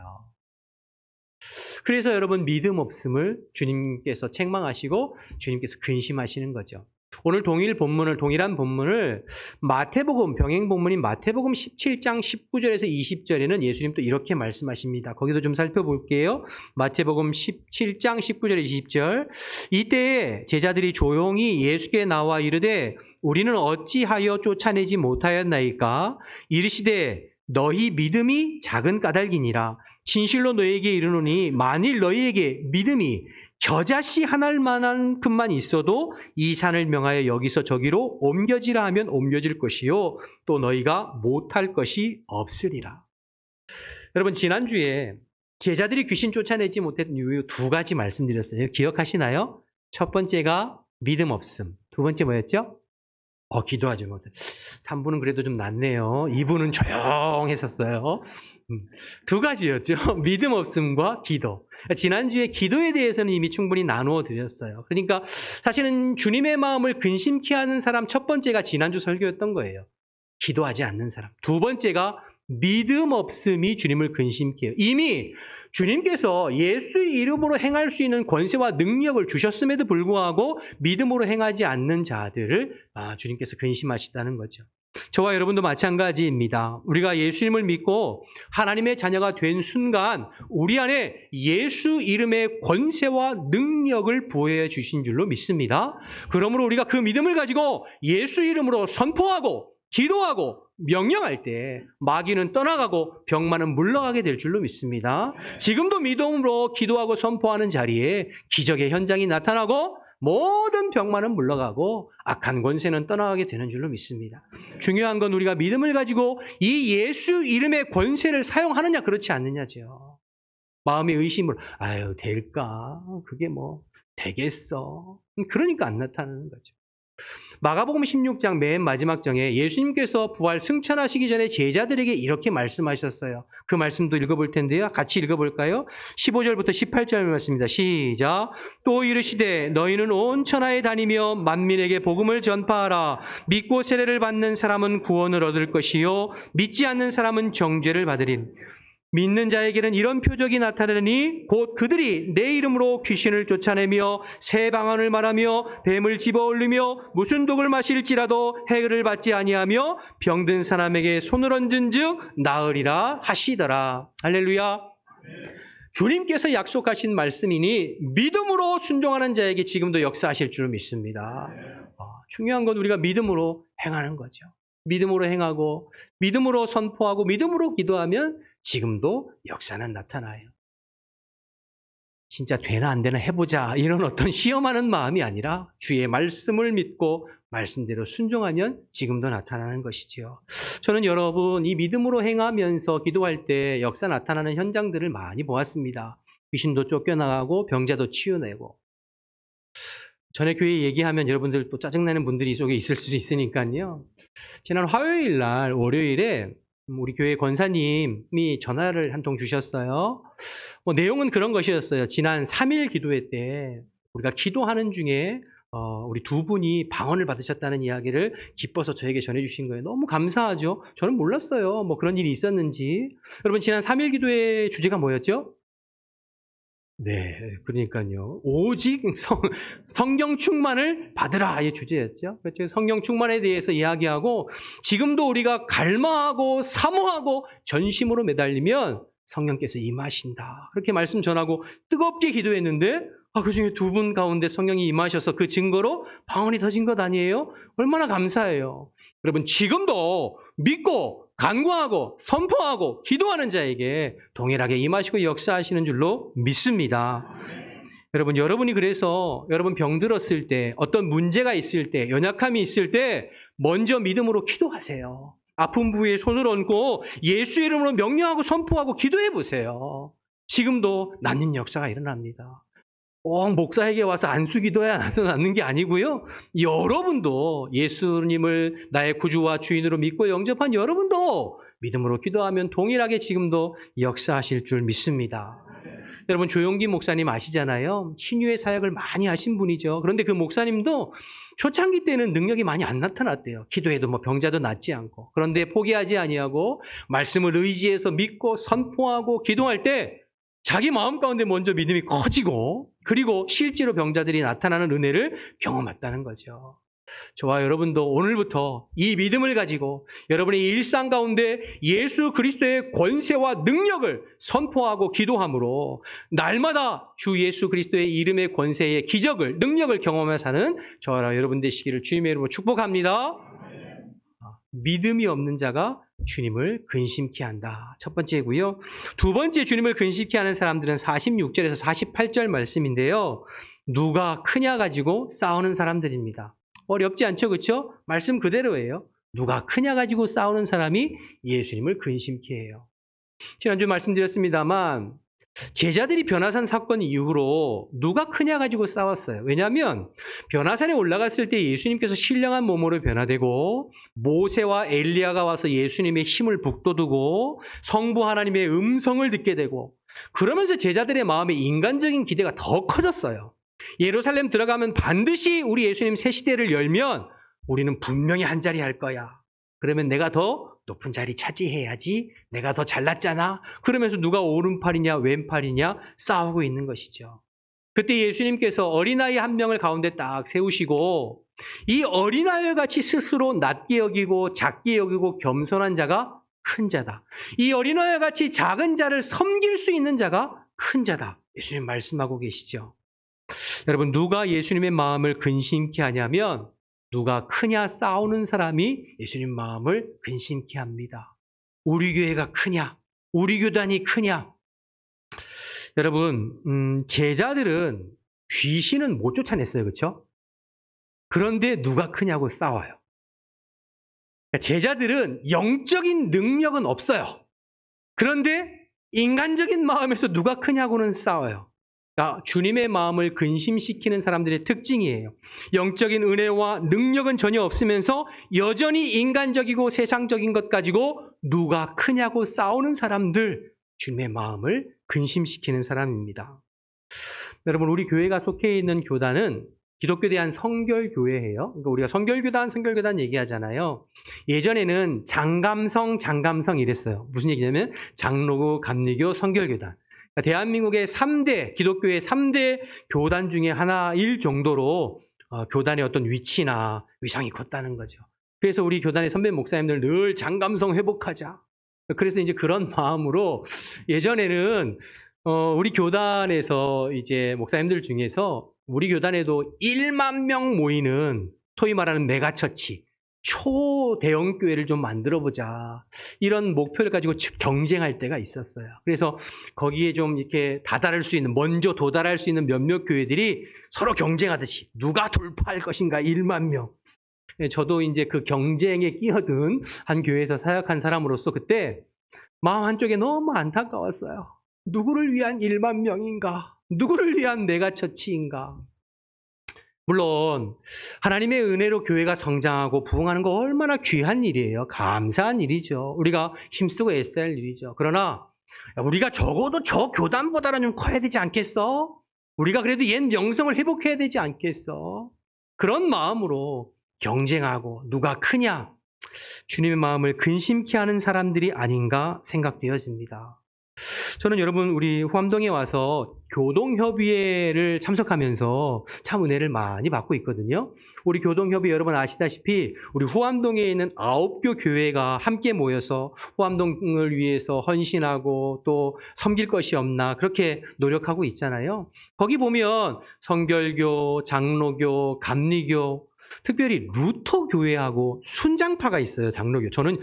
그래서 여러분 믿음 없음을 주님께서 책망하시고 주님께서 근심하시는 거죠. 오늘 동일한 본문을 마태복음, 병행 본문인 마태복음 17장 19절에서 20절에는 예수님 또 이렇게 말씀하십니다. 거기도 좀 살펴볼게요. 마태복음 17장 19절 20절. 이때에 제자들이 조용히 예수께 나와 이르되 우리는 어찌하여 쫓아내지 못하였나이까? 이르시되 너희 믿음이 작은 까닭이니라. 진실로 너희에게 이르노니 만일 너희에게 믿음이 겨자씨 하나만큼만 있어도 이 산을 명하여 여기서 저기로 옮겨지라 하면 옮겨질 것이요 또 너희가 못할 것이 없으리라. 여러분 지난주에 제자들이 귀신 쫓아내지 못했던 이유 2가지 말씀드렸어요. 기억하시나요? 첫 번째가 믿음 없음. 2번째 뭐였죠? 기도하지 못해. 3부는 그래도 좀 낫네요. 2부는 조용했었어요. 2가지였죠. 믿음 없음과 기도. 지난주에 기도에 대해서는 이미 충분히 나누어 드렸어요. 그러니까 사실은 주님의 마음을 근심케 하는 사람 첫 번째가 지난주 설교였던 거예요. 기도하지 않는 사람. 2번째가 믿음 없음이 주님을 근심케 해요. 이미 주님께서 예수 이름으로 행할 수 있는 권세와 능력을 주셨음에도 불구하고 믿음으로 행하지 않는 자들을 주님께서 근심하시다는 거죠. 저와 여러분도 마찬가지입니다. 우리가 예수님을 믿고 하나님의 자녀가 된 순간 우리 안에 예수 이름의 권세와 능력을 부여해 주신 줄로 믿습니다. 그러므로 우리가 그 믿음을 가지고 예수 이름으로 선포하고 기도하고 명령할 때 마귀는 떠나가고 병만은 물러가게 될 줄로 믿습니다. 지금도 믿음으로 기도하고 선포하는 자리에 기적의 현장이 나타나고 모든 병만은 물러가고 악한 권세는 떠나가게 되는 줄로 믿습니다. 중요한 건 우리가 믿음을 가지고 이 예수 이름의 권세를 사용하느냐 그렇지 않느냐죠. 마음의 의심으로 아유 될까? 그게 뭐 되겠어? 그러니까 안 나타나는 거죠. 마가복음 16장 맨 마지막 장에 예수님께서 부활 승천하시기 전에 제자들에게 이렇게 말씀하셨어요. 그 말씀도 읽어볼 텐데요. 같이 읽어볼까요? 15절부터 18절 말씀입니다. 시작. 또 이르시되 너희는 온 천하에 다니며 만민에게 복음을 전파하라. 믿고 세례를 받는 사람은 구원을 얻을 것이요 믿지 않는 사람은 정죄를 받으리니 믿는 자에게는 이런 표적이 나타나니 곧 그들이 내 이름으로 귀신을 쫓아내며 새 방언을 말하며 뱀을 집어올리며 무슨 독을 마실지라도 해를 받지 아니하며 병든 사람에게 손을 얹은즉 나으리라 하시더라. 할렐루야. 주님께서 약속하신 말씀이니 믿음으로 순종하는 자에게 지금도 역사하실 줄 믿습니다. 중요한 건 우리가 믿음으로 행하는 거죠. 믿음으로 행하고 믿음으로 선포하고 믿음으로 기도하면 지금도 역사는 나타나요. 진짜 되나 안 되나 해보자 이런 어떤 시험하는 마음이 아니라 주의 말씀을 믿고 말씀대로 순종하면 지금도 나타나는 것이지요. 저는 여러분 이 믿음으로 행하면서 기도할 때 역사 나타나는 현장들을 많이 보았습니다. 귀신도 쫓겨나가고 병자도 치유내고. 전에 교회 얘기하면 여러분들 또 짜증나는 분들이 이 속에 있을 수도 있으니까요. 지난 화요일 날 월요일에 우리 교회 권사님이 전화를 한 통 주셨어요. 내용은 그런 것이었어요. 지난 3일 기도회 때 우리가 기도하는 중에 우리 두 분이 방언을 받으셨다는 이야기를 기뻐서 저에게 전해주신 거예요. 너무 감사하죠. 저는 몰랐어요. 그런 일이 있었는지. 여러분 지난 3일 기도회 주제가 뭐였죠? 네, 그러니까요. 오직 성경 충만을 받으라의 주제였죠. 그렇죠? 성경 충만에 대해서 이야기하고 지금도 우리가 갈망하고 사모하고 전심으로 매달리면 성령께서 임하신다. 그렇게 말씀 전하고 뜨겁게 기도했는데 그 중에 두 분 가운데 성령이 임하셔서 그 증거로 방언이 터진 것 아니에요? 얼마나 감사해요. 여러분 지금도 믿고 간구하고 선포하고 기도하는 자에게 동일하게 임하시고 역사하시는 줄로 믿습니다. 여러분이 그래서 여러분 병들었을 때 어떤 문제가 있을 때 연약함이 있을 때 먼저 믿음으로 기도하세요. 아픈 부위에 손을 얹고 예수 이름으로 명령하고 선포하고 기도해 보세요. 지금도 낫는 역사가 일어납니다. 꼭 목사에게 와서 안수 기도해야 낫는 게 아니고요. 여러분도 예수님을 나의 구주와 주인으로 믿고 영접한 여러분도 믿음으로 기도하면 동일하게 지금도 역사하실 줄 믿습니다. 여러분 조용기 목사님 아시잖아요. 치유의 사역을 많이 하신 분이죠. 그런데 그 목사님도 초창기 때는 능력이 많이 안 나타났대요. 기도해도 병자도 낫지 않고. 그런데 포기하지 아니하고 말씀을 의지해서 믿고 선포하고 기도할 때 자기 마음 가운데 먼저 믿음이 커지고 그리고 실제로 병자들이 나타나는 은혜를 경험했다는 거죠. 저와 여러분도 오늘부터 이 믿음을 가지고 여러분의 일상 가운데 예수 그리스도의 권세와 능력을 선포하고 기도함으로 날마다 주 예수 그리스도의 이름의 권세의 기적을 능력을 경험하며 사는 저와 여러분 되시기를 주님의 이름으로 축복합니다. 믿음이 없는 자가 주님을 근심케 한다. 첫 번째고요. 두 번째 주님을 근심케 하는 사람들은 46절에서 48절 말씀인데요. 누가 크냐 가지고 싸우는 사람들입니다. 어렵지 않죠, 그렇죠? 말씀 그대로예요. 누가 크냐 가지고 싸우는 사람이 예수님을 근심케 해요. 지난주 말씀드렸습니다만 제자들이 변화산 사건 이후로 누가 크냐 가지고 싸웠어요. 왜냐하면 변화산에 올라갔을 때 예수님께서 신령한 몸으로 변화되고 모세와 엘리야가 와서 예수님의 힘을 북돋우고 성부 하나님의 음성을 듣게 되고 그러면서 제자들의 마음에 인간적인 기대가 더 커졌어요. 예루살렘 들어가면 반드시 우리 예수님 새 시대를 열면 우리는 분명히 한 자리 할 거야. 그러면 내가 더 높은 자리 차지해야지. 내가 더 잘났잖아. 그러면서 누가 오른팔이냐 왼팔이냐 싸우고 있는 것이죠. 그때 예수님께서 어린아이 한 명을 가운데 딱 세우시고 이 어린아이와 같이 스스로 낮게 여기고 작게 여기고 겸손한 자가 큰 자다. 이 어린아이와 같이 작은 자를 섬길 수 있는 자가 큰 자다. 예수님 말씀하고 계시죠. 여러분, 누가 예수님의 마음을 근심케 하냐면 누가 크냐 싸우는 사람이 예수님 마음을 근심케 합니다. 우리 교회가 크냐? 우리 교단이 크냐? 여러분, 제자들은 귀신은 못 쫓아냈어요. 그렇죠? 그런데 누가 크냐고 싸워요. 제자들은 영적인 능력은 없어요. 그런데 인간적인 마음에서 누가 크냐고는 싸워요. 그러니까 주님의 마음을 근심시키는 사람들의 특징이에요. 영적인 은혜와 능력은 전혀 없으면서 여전히 인간적이고 세상적인 것 가지고 누가 크냐고 싸우는 사람들, 주님의 마음을 근심시키는 사람입니다. 여러분, 우리 교회가 속해 있는 교단은 기독교 대한 성결교회예요. 그러니까 우리가 성결교단 얘기하잖아요. 예전에는 장감성 이랬어요. 무슨 얘기냐면 장로교, 감리교, 성결교단. 그러니까 대한민국의 3대, 기독교의 3대 교단 중에 하나일 정도로 교단의 어떤 위치나 위상이 컸다는 거죠. 그래서 우리 교단의 선배 목사님들 늘 장감성 회복하자. 그래서 이제 그런 마음으로 예전에는 우리 교단에서 이제 목사님들 중에서 우리 교단에도 1만 명 모이는 소위 말하는 메가처치, 초대형 교회를 좀 만들어보자. 이런 목표를 가지고 경쟁할 때가 있었어요. 그래서 거기에 좀 이렇게 먼저 도달할 수 있는 몇몇 교회들이 서로 경쟁하듯이 누가 돌파할 것인가 1만 명. 저도 이제 그 경쟁에 끼어든 한 교회에서 사역한 사람으로서 그때 마음 한쪽에 너무 안타까웠어요. 누구를 위한 1만 명인가? 누구를 위한 메가처치인가? 물론 하나님의 은혜로 교회가 성장하고 부흥하는 거 얼마나 귀한 일이에요. 감사한 일이죠. 우리가 힘쓰고 애써야 할 일이죠. 그러나 우리가 적어도 저 교단보다는 좀 커야 되지 않겠어? 우리가 그래도 옛 명성을 회복해야 되지 않겠어? 그런 마음으로 경쟁하고 누가 크냐? 주님의 마음을 근심케 하는 사람들이 아닌가 생각되어집니다. 저는 여러분 우리 후암동에 와서 교동협의회를 참석하면서 참 은혜를 많이 받고 있거든요. 우리 교동협의회 여러분 아시다시피 우리 후암동에 있는 9교 교회가 함께 모여서 후암동을 위해서 헌신하고 또 섬길 것이 없나 그렇게 노력하고 있잖아요. 거기 보면 성결교, 장로교, 감리교, 특별히 루터교회하고 순장파가 있어요. 장로교. 저는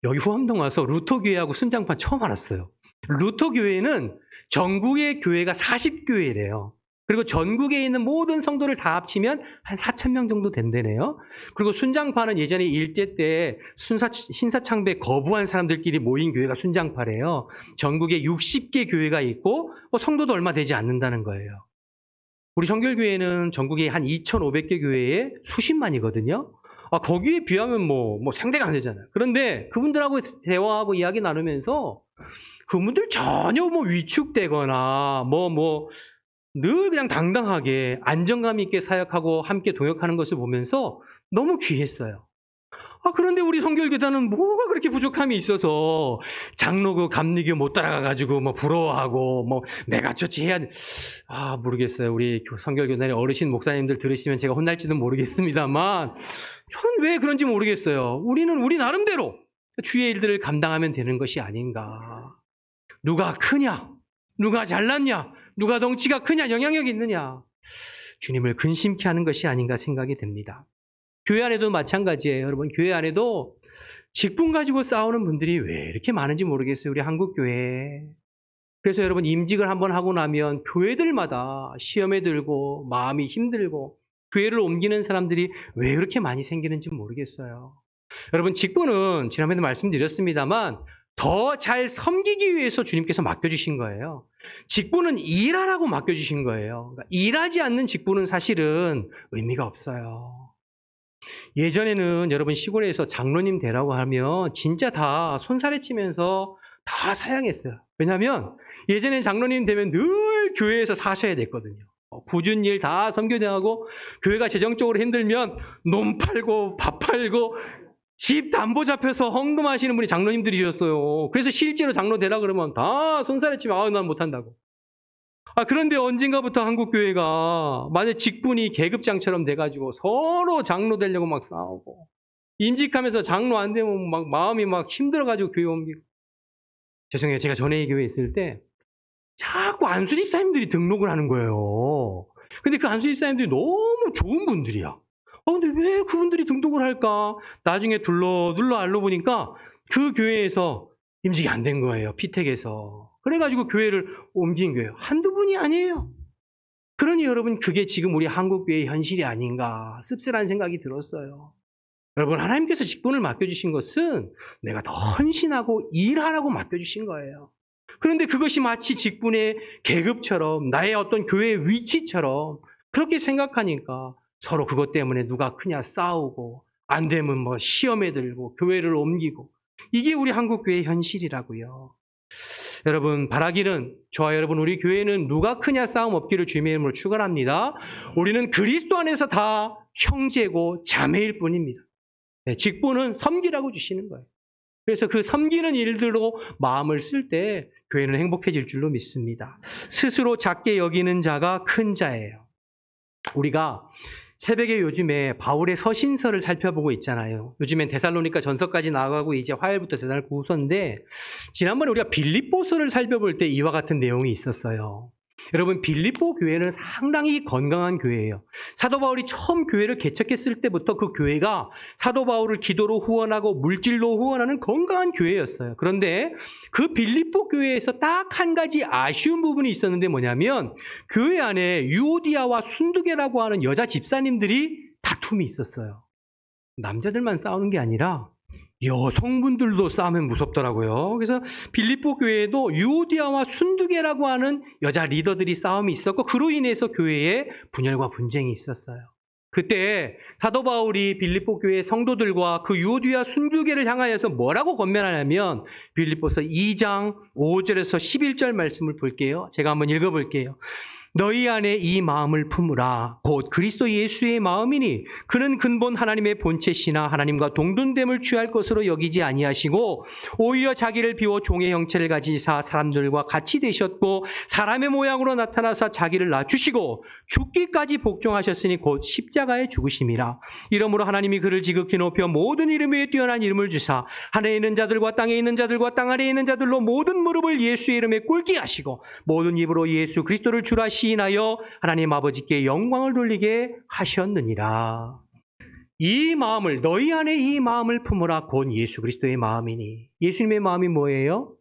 여기 후암동 와서 루터교회하고 순장파 처음 알았어요. 루터교회는 전국의 교회가 40교회래요. 그리고 전국에 있는 모든 성도를 다 합치면 한 4,000명 정도 된대네요. 그리고 순장파는 예전에 일제 때 신사창배 거부한 사람들끼리 모인 교회가 순장파래요. 전국에 60개 교회가 있고 성도도 얼마 되지 않는다는 거예요. 우리 성결교회는 전국에 한 2,500개 교회에 수십만이거든요. 거기에 비하면 뭐 상대가 안 되잖아요. 그런데 그분들하고 대화하고 이야기 나누면서 그분들 전혀 위축되거나 늘 그냥 당당하게 안정감 있게 사역하고 함께 동역하는 것을 보면서 너무 귀했어요. 그런데 우리 성결교단은 뭐가 그렇게 부족함이 있어서 장로교, 감리교 못 따라가가지고 부러워하고 메가처치 해야 돼. 모르겠어요. 우리 성결교단의 어르신 목사님들 들으시면 제가 혼날지는 모르겠습니다만 저는 왜 그런지 모르겠어요. 우리는 우리 나름대로 주의 일들을 감당하면 되는 것이 아닌가. 누가 크냐? 누가 잘났냐? 누가 덩치가 크냐? 영향력이 있느냐? 주님을 근심케 하는 것이 아닌가 생각이 됩니다. 교회 안에도 마찬가지예요. 여러분, 교회 안에도 직분 가지고 싸우는 분들이 왜 이렇게 많은지 모르겠어요. 우리 한국교회. 그래서 여러분, 임직을 한번 하고 나면 교회들마다 시험에 들고 마음이 힘들고 교회를 옮기는 사람들이 왜 그렇게 많이 생기는지 모르겠어요. 여러분, 직분은 지난번에도 말씀드렸습니다만 더 잘 섬기기 위해서 주님께서 맡겨주신 거예요. 직분은 일하라고 맡겨주신 거예요. 그러니까 일하지 않는 직분은 사실은 의미가 없어요. 예전에는 여러분 시골에서 장로님 되라고 하면 진짜 다 손살에 치면서 다 사양했어요. 왜냐하면 예전에 장로님 되면 늘 교회에서 사셔야 됐거든요. 굳은 일 다 섬겨대하고 교회가 재정적으로 힘들면 논 팔고 밥 팔고 집 담보 잡혀서 헌금하시는 분이 장로님들이셨어요. 그래서 실제로 장로 되라 그러면 다 손살에 치면 난 못한다고. 그런데 언젠가부터 한국교회가 만약 직분이 계급장처럼 돼가지고 서로 장로 되려고 막 싸우고 임직하면서 장로 안 되면 막 마음이 막 힘들어가지고 교회 옮기고. 죄송해요. 제가 전에 교회에 있을 때 자꾸 안수 집사님들이 등록을 하는 거예요. 근데 그 안수 집사님들이 너무 좋은 분들이야. 근데 왜 그분들이 등록을 할까? 나중에 둘러 알아보니까 그 교회에서 임직이 안 된 거예요. 피택에서. 그래가지고 교회를 옮긴 거예요. 한두 분이 아니에요. 그러니 여러분, 그게 지금 우리 한국교회의 현실이 아닌가 씁쓸한 생각이 들었어요. 여러분, 하나님께서 직분을 맡겨주신 것은 내가 더 헌신하고 일하라고 맡겨주신 거예요. 그런데 그것이 마치 직분의 계급처럼 나의 어떤 교회의 위치처럼 그렇게 생각하니까 서로 그것 때문에 누가 크냐 싸우고 안 되면 뭐 시험에 들고 교회를 옮기고, 이게 우리 한국교회의 현실이라고요. 여러분, 바라기는 저와 여러분, 우리 교회는 누가 크냐 싸움 없기를 주님의 이름으로 축원합니다. 우리는 그리스도 안에서 다 형제고 자매일 뿐입니다. 직분은 섬기라고 주시는 거예요. 그래서 그 섬기는 일들로 마음을 쓸 때 교회는 행복해질 줄로 믿습니다. 스스로 작게 여기는 자가 큰 자예요. 우리가 새벽에 요즘에 바울의 서신서를 살펴보고 있잖아요. 요즘엔 데살로니가 전서까지 나가고 이제 화요일부터 데살로니가후서인데, 지난번에 우리가 빌립보서를 살펴볼 때 이와 같은 내용이 있었어요. 여러분, 빌립보 교회는 상당히 건강한 교회예요. 사도 바울이 처음 교회를 개척했을 때부터 그 교회가 사도 바울을 기도로 후원하고 물질로 후원하는 건강한 교회였어요. 그런데 그 빌립보 교회에서 딱 한 가지 아쉬운 부분이 있었는데 뭐냐면, 교회 안에 유오디아와 순두계라고 하는 여자 집사님들이 다툼이 있었어요. 남자들만 싸우는 게 아니라 여성분들도 싸우면 무섭더라고요. 그래서 빌립보 교회에도 유오디아와 순두계라고 하는 여자 리더들이 싸움이 있었고, 그로 인해서 교회에 분열과 분쟁이 있었어요. 그때 사도 바울이 빌립보 교회 성도들과 그 유오디아 순두계를 향하여서 뭐라고 권면하냐면, 빌립보서 2장 5절에서 11절 말씀을 볼게요. 제가 한번 읽어볼게요. 너희 안에 이 마음을 품으라. 곧 그리스도 예수의 마음이니 그는 근본 하나님의 본체시나 하나님과 동등됨을 취할 것으로 여기지 아니하시고 오히려 자기를 비워 종의 형체를 가지사 사람들과 같이 되셨고 사람의 모양으로 나타나사 자기를 낮추시고 죽기까지 복종하셨으니 곧 십자가에 죽으심이라. 이러므로 하나님이 그를 지극히 높여 모든 이름 위에 뛰어난 이름을 주사 하늘에 있는 자들과 땅에 있는 자들과 땅 아래에 있는 자들로 모든 무릎을 예수의 이름에 꿇게 하시고 모든 입으로 예수 그리스도를 주라 시인하여 하나님 아버지께 영광을 돌리게 하셨느니라. 이 마음을, 너희 안에 이 마음을 품으라. 곧 예수 그리스도의 마음이니. 예수님의 마음이 뭐예요?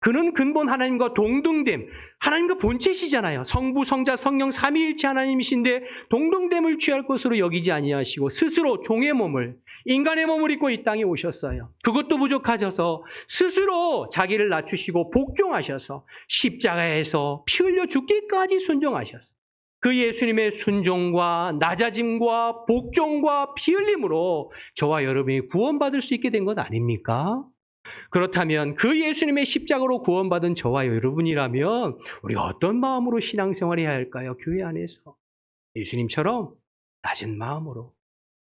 그는 근본 하나님과 동등됨, 하나님과 본체시잖아요. 성부, 성자, 성령 삼위일체 하나님이신데 동등됨을 취할 것으로 여기지 아니하시고 스스로 종의 몸을, 인간의 몸을 입고 이 땅에 오셨어요. 그것도 부족하셔서 스스로 자기를 낮추시고 복종하셔서 십자가에서 피 흘려 죽기까지 순종하셨어요. 그 예수님의 순종과 낮아짐과 복종과 피 흘림으로 저와 여러분이 구원받을 수 있게 된 것 아닙니까? 그렇다면 그 예수님의 십자가로 구원받은 저와 여러분이라면 우리가 어떤 마음으로 신앙생활을 해야 할까요? 교회 안에서 예수님처럼 낮은 마음으로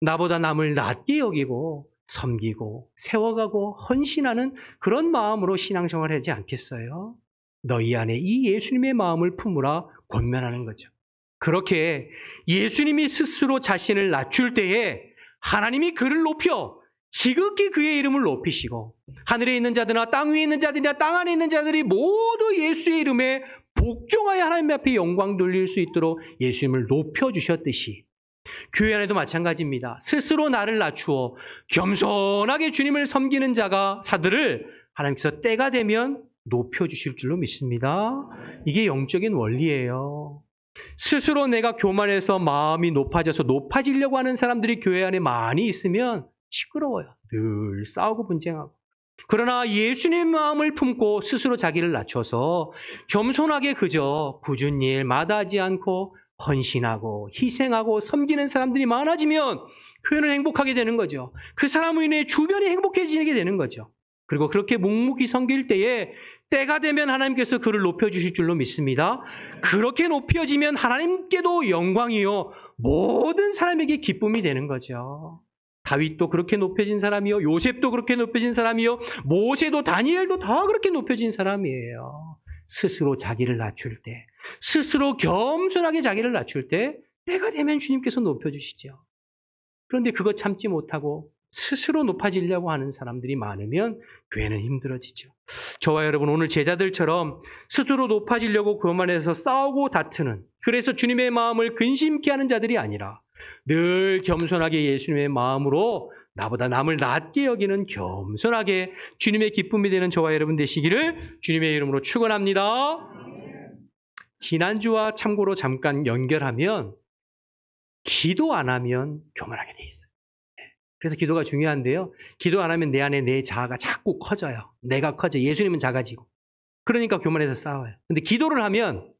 나보다 남을 낮게 여기고 섬기고 세워가고 헌신하는 그런 마음으로 신앙생활을 하지 않겠어요? 너희 안에 이 예수님의 마음을 품으라 권면하는 거죠. 그렇게 예수님이 스스로 자신을 낮출 때에 하나님이 그를 높여 지극히 그의 이름을 높이시고 하늘에 있는 자들이나 땅 위에 있는 자들이나 땅 안에 있는 자들이 모두 예수의 이름에 복종하여 하나님 앞에 영광 돌릴 수 있도록 예수님을 높여주셨듯이 교회 안에도 마찬가지입니다. 스스로 나를 낮추어 겸손하게 주님을 섬기는 사들을 하나님께서 때가 되면 높여주실 줄로 믿습니다. 이게 영적인 원리예요. 스스로 내가 교만해서 마음이 높아지려고 하는 사람들이 교회 안에 많이 있으면 시끄러워요. 늘 싸우고 분쟁하고. 그러나 예수님 마음을 품고 스스로 자기를 낮춰서 겸손하게 그저 굳은 일 마다하지 않고 헌신하고 희생하고 섬기는 사람들이 많아지면 교회는 행복하게 되는 거죠. 그 사람으로 인해 주변이 행복해지게 되는 거죠. 그리고 그렇게 묵묵히 섬길 때에 때가 되면 하나님께서 그를 높여주실 줄로 믿습니다. 그렇게 높여지면 하나님께도 영광이요 모든 사람에게 기쁨이 되는 거죠. 다윗도 그렇게 높여진 사람이요. 요셉도 그렇게 높여진 사람이요. 모세도 다니엘도 다 그렇게 높여진 사람이에요. 스스로 자기를 낮출 때, 스스로 겸손하게 자기를 낮출 때 때가 되면 주님께서 높여주시죠. 그런데 그거 참지 못하고 스스로 높아지려고 하는 사람들이 많으면 교회는 힘들어지죠. 저와 여러분 오늘 제자들처럼 스스로 높아지려고 교만해서 싸우고 다투는, 그래서 주님의 마음을 근심케 하는 자들이 아니라 늘 겸손하게 예수님의 마음으로 나보다 남을 낮게 여기는 겸손하게 주님의 기쁨이 되는 저와 여러분 되시기를 주님의 이름으로 축원합니다. 지난주와 참고로 잠깐 연결하면 기도 안 하면 교만하게 돼 있어요. 그래서 기도가 중요한데요. 기도 안 하면 내 안에 내 자아가 자꾸 커져요. 내가 커져. 예수님은 작아지고. 그러니까 교만해서 싸워요. 근데 기도를 하면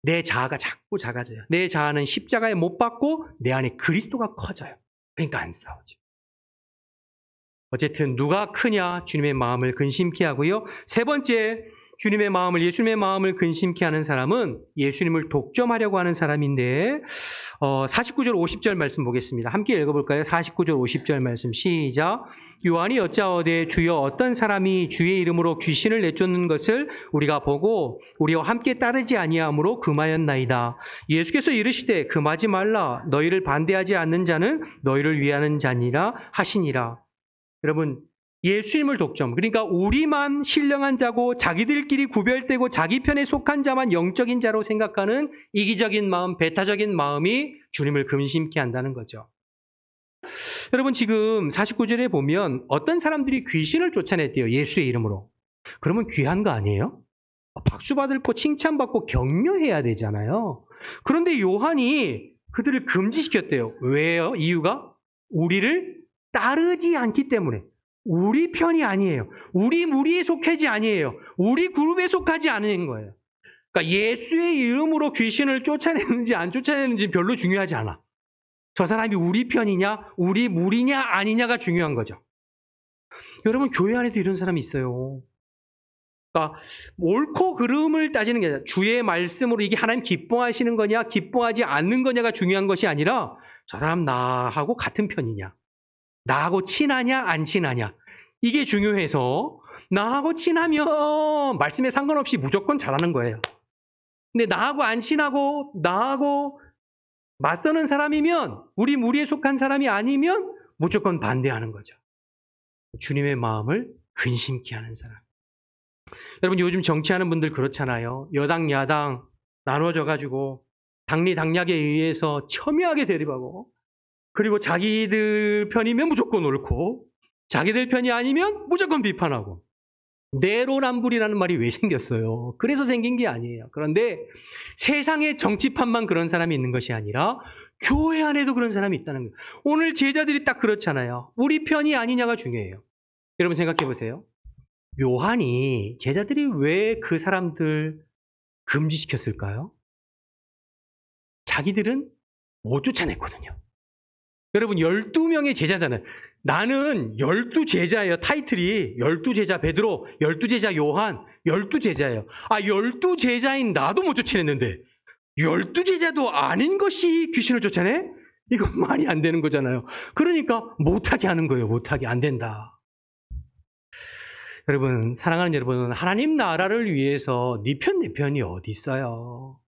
내 자아가 자꾸 작아져요. 내 자아는 십자가에 못 박고 내 안에 그리스도가 커져요. 그러니까 안 싸우죠. 어쨌든 누가 크냐? 주님의 마음을 근심케 하고요. 세 번째, 주님의 마음을, 예수님의 마음을 근심케 하는 사람은 예수님을 독점하려고 하는 사람인데 49절 50절 말씀 보겠습니다. 함께 읽어볼까요? 49절 50절 말씀 시작. 요한이 여짜오되 주여 어떤 사람이 주의 이름으로 귀신을 내쫓는 것을 우리가 보고 우리와 함께 따르지 아니하므로 금하였나이다. 예수께서 이르시되 금하지 말라. 너희를 반대하지 않는 자는 너희를 위하는 자니라 하시니라. 여러분, 예수님을 독점, 그러니까 우리만 신령한 자고 자기들끼리 구별되고 자기 편에 속한 자만 영적인 자로 생각하는 이기적인 마음, 배타적인 마음이 주님을 근심케 한다는 거죠. 여러분 지금 49절에 보면 어떤 사람들이 귀신을 쫓아냈대요. 예수의 이름으로. 그러면 귀한 거 아니에요? 박수 받을 거 칭찬받고 격려해야 되잖아요. 그런데 요한이 그들을 금지시켰대요. 왜요? 이유가? 우리를 따르지 않기 때문에. 우리 편이 아니에요. 우리 무리에 속하지 아니에요. 우리 그룹에 속하지 않은 거예요. 그러니까 예수의 이름으로 귀신을 쫓아내는지 안 쫓아내는지 별로 중요하지 않아. 저 사람이 우리 편이냐, 우리 무리냐, 아니냐가 중요한 거죠. 여러분, 교회 안에도 이런 사람이 있어요. 그러니까 옳고 그름을 따지는 게 아니라 주의 말씀으로 이게 하나님 기뻐하시는 거냐, 기뻐하지 않는 거냐가 중요한 것이 아니라 저 사람 나하고 같은 편이냐, 나하고 친하냐 안 친하냐 이게 중요해서 나하고 친하면 말씀에 상관없이 무조건 잘하는 거예요. 근데 나하고 안 친하고 나하고 맞서는 사람이면 우리 무리에 속한 사람이 아니면 무조건 반대하는 거죠. 주님의 마음을 근심케 하는 사람. 여러분 요즘 정치하는 분들 그렇잖아요. 여당 야당 나눠져 가지고 당리당략에 의해서 첨예하게 대립하고 그리고 자기들 편이면 무조건 옳고 자기들 편이 아니면 무조건 비판하고 내로남불이라는 말이 왜 생겼어요? 그래서 생긴 게 아니에요. 그런데 세상의 정치판만 그런 사람이 있는 것이 아니라 교회 안에도 그런 사람이 있다는 거예요. 오늘 제자들이 딱 그렇잖아요. 우리 편이 아니냐가 중요해요. 여러분 생각해 보세요. 요한이 제자들이 왜 그 사람들 금지시켰을까요? 자기들은 못 쫓아냈거든요. 여러분 12명의 제자잖아요. 나는 12제자예요. 타이틀이 12제자 베드로, 12제자 요한, 12제자예요. 12제자인 나도 못 쫓아냈는데 12제자도 아닌 것이 귀신을 쫓아내? 이건 말이 안 되는 거잖아요. 그러니까 못하게 하는 거예요. 못하게 안 된다. 여러분 사랑하는 여러분, 하나님 나라를 위해서 네 편 내 편이 어디 있어요?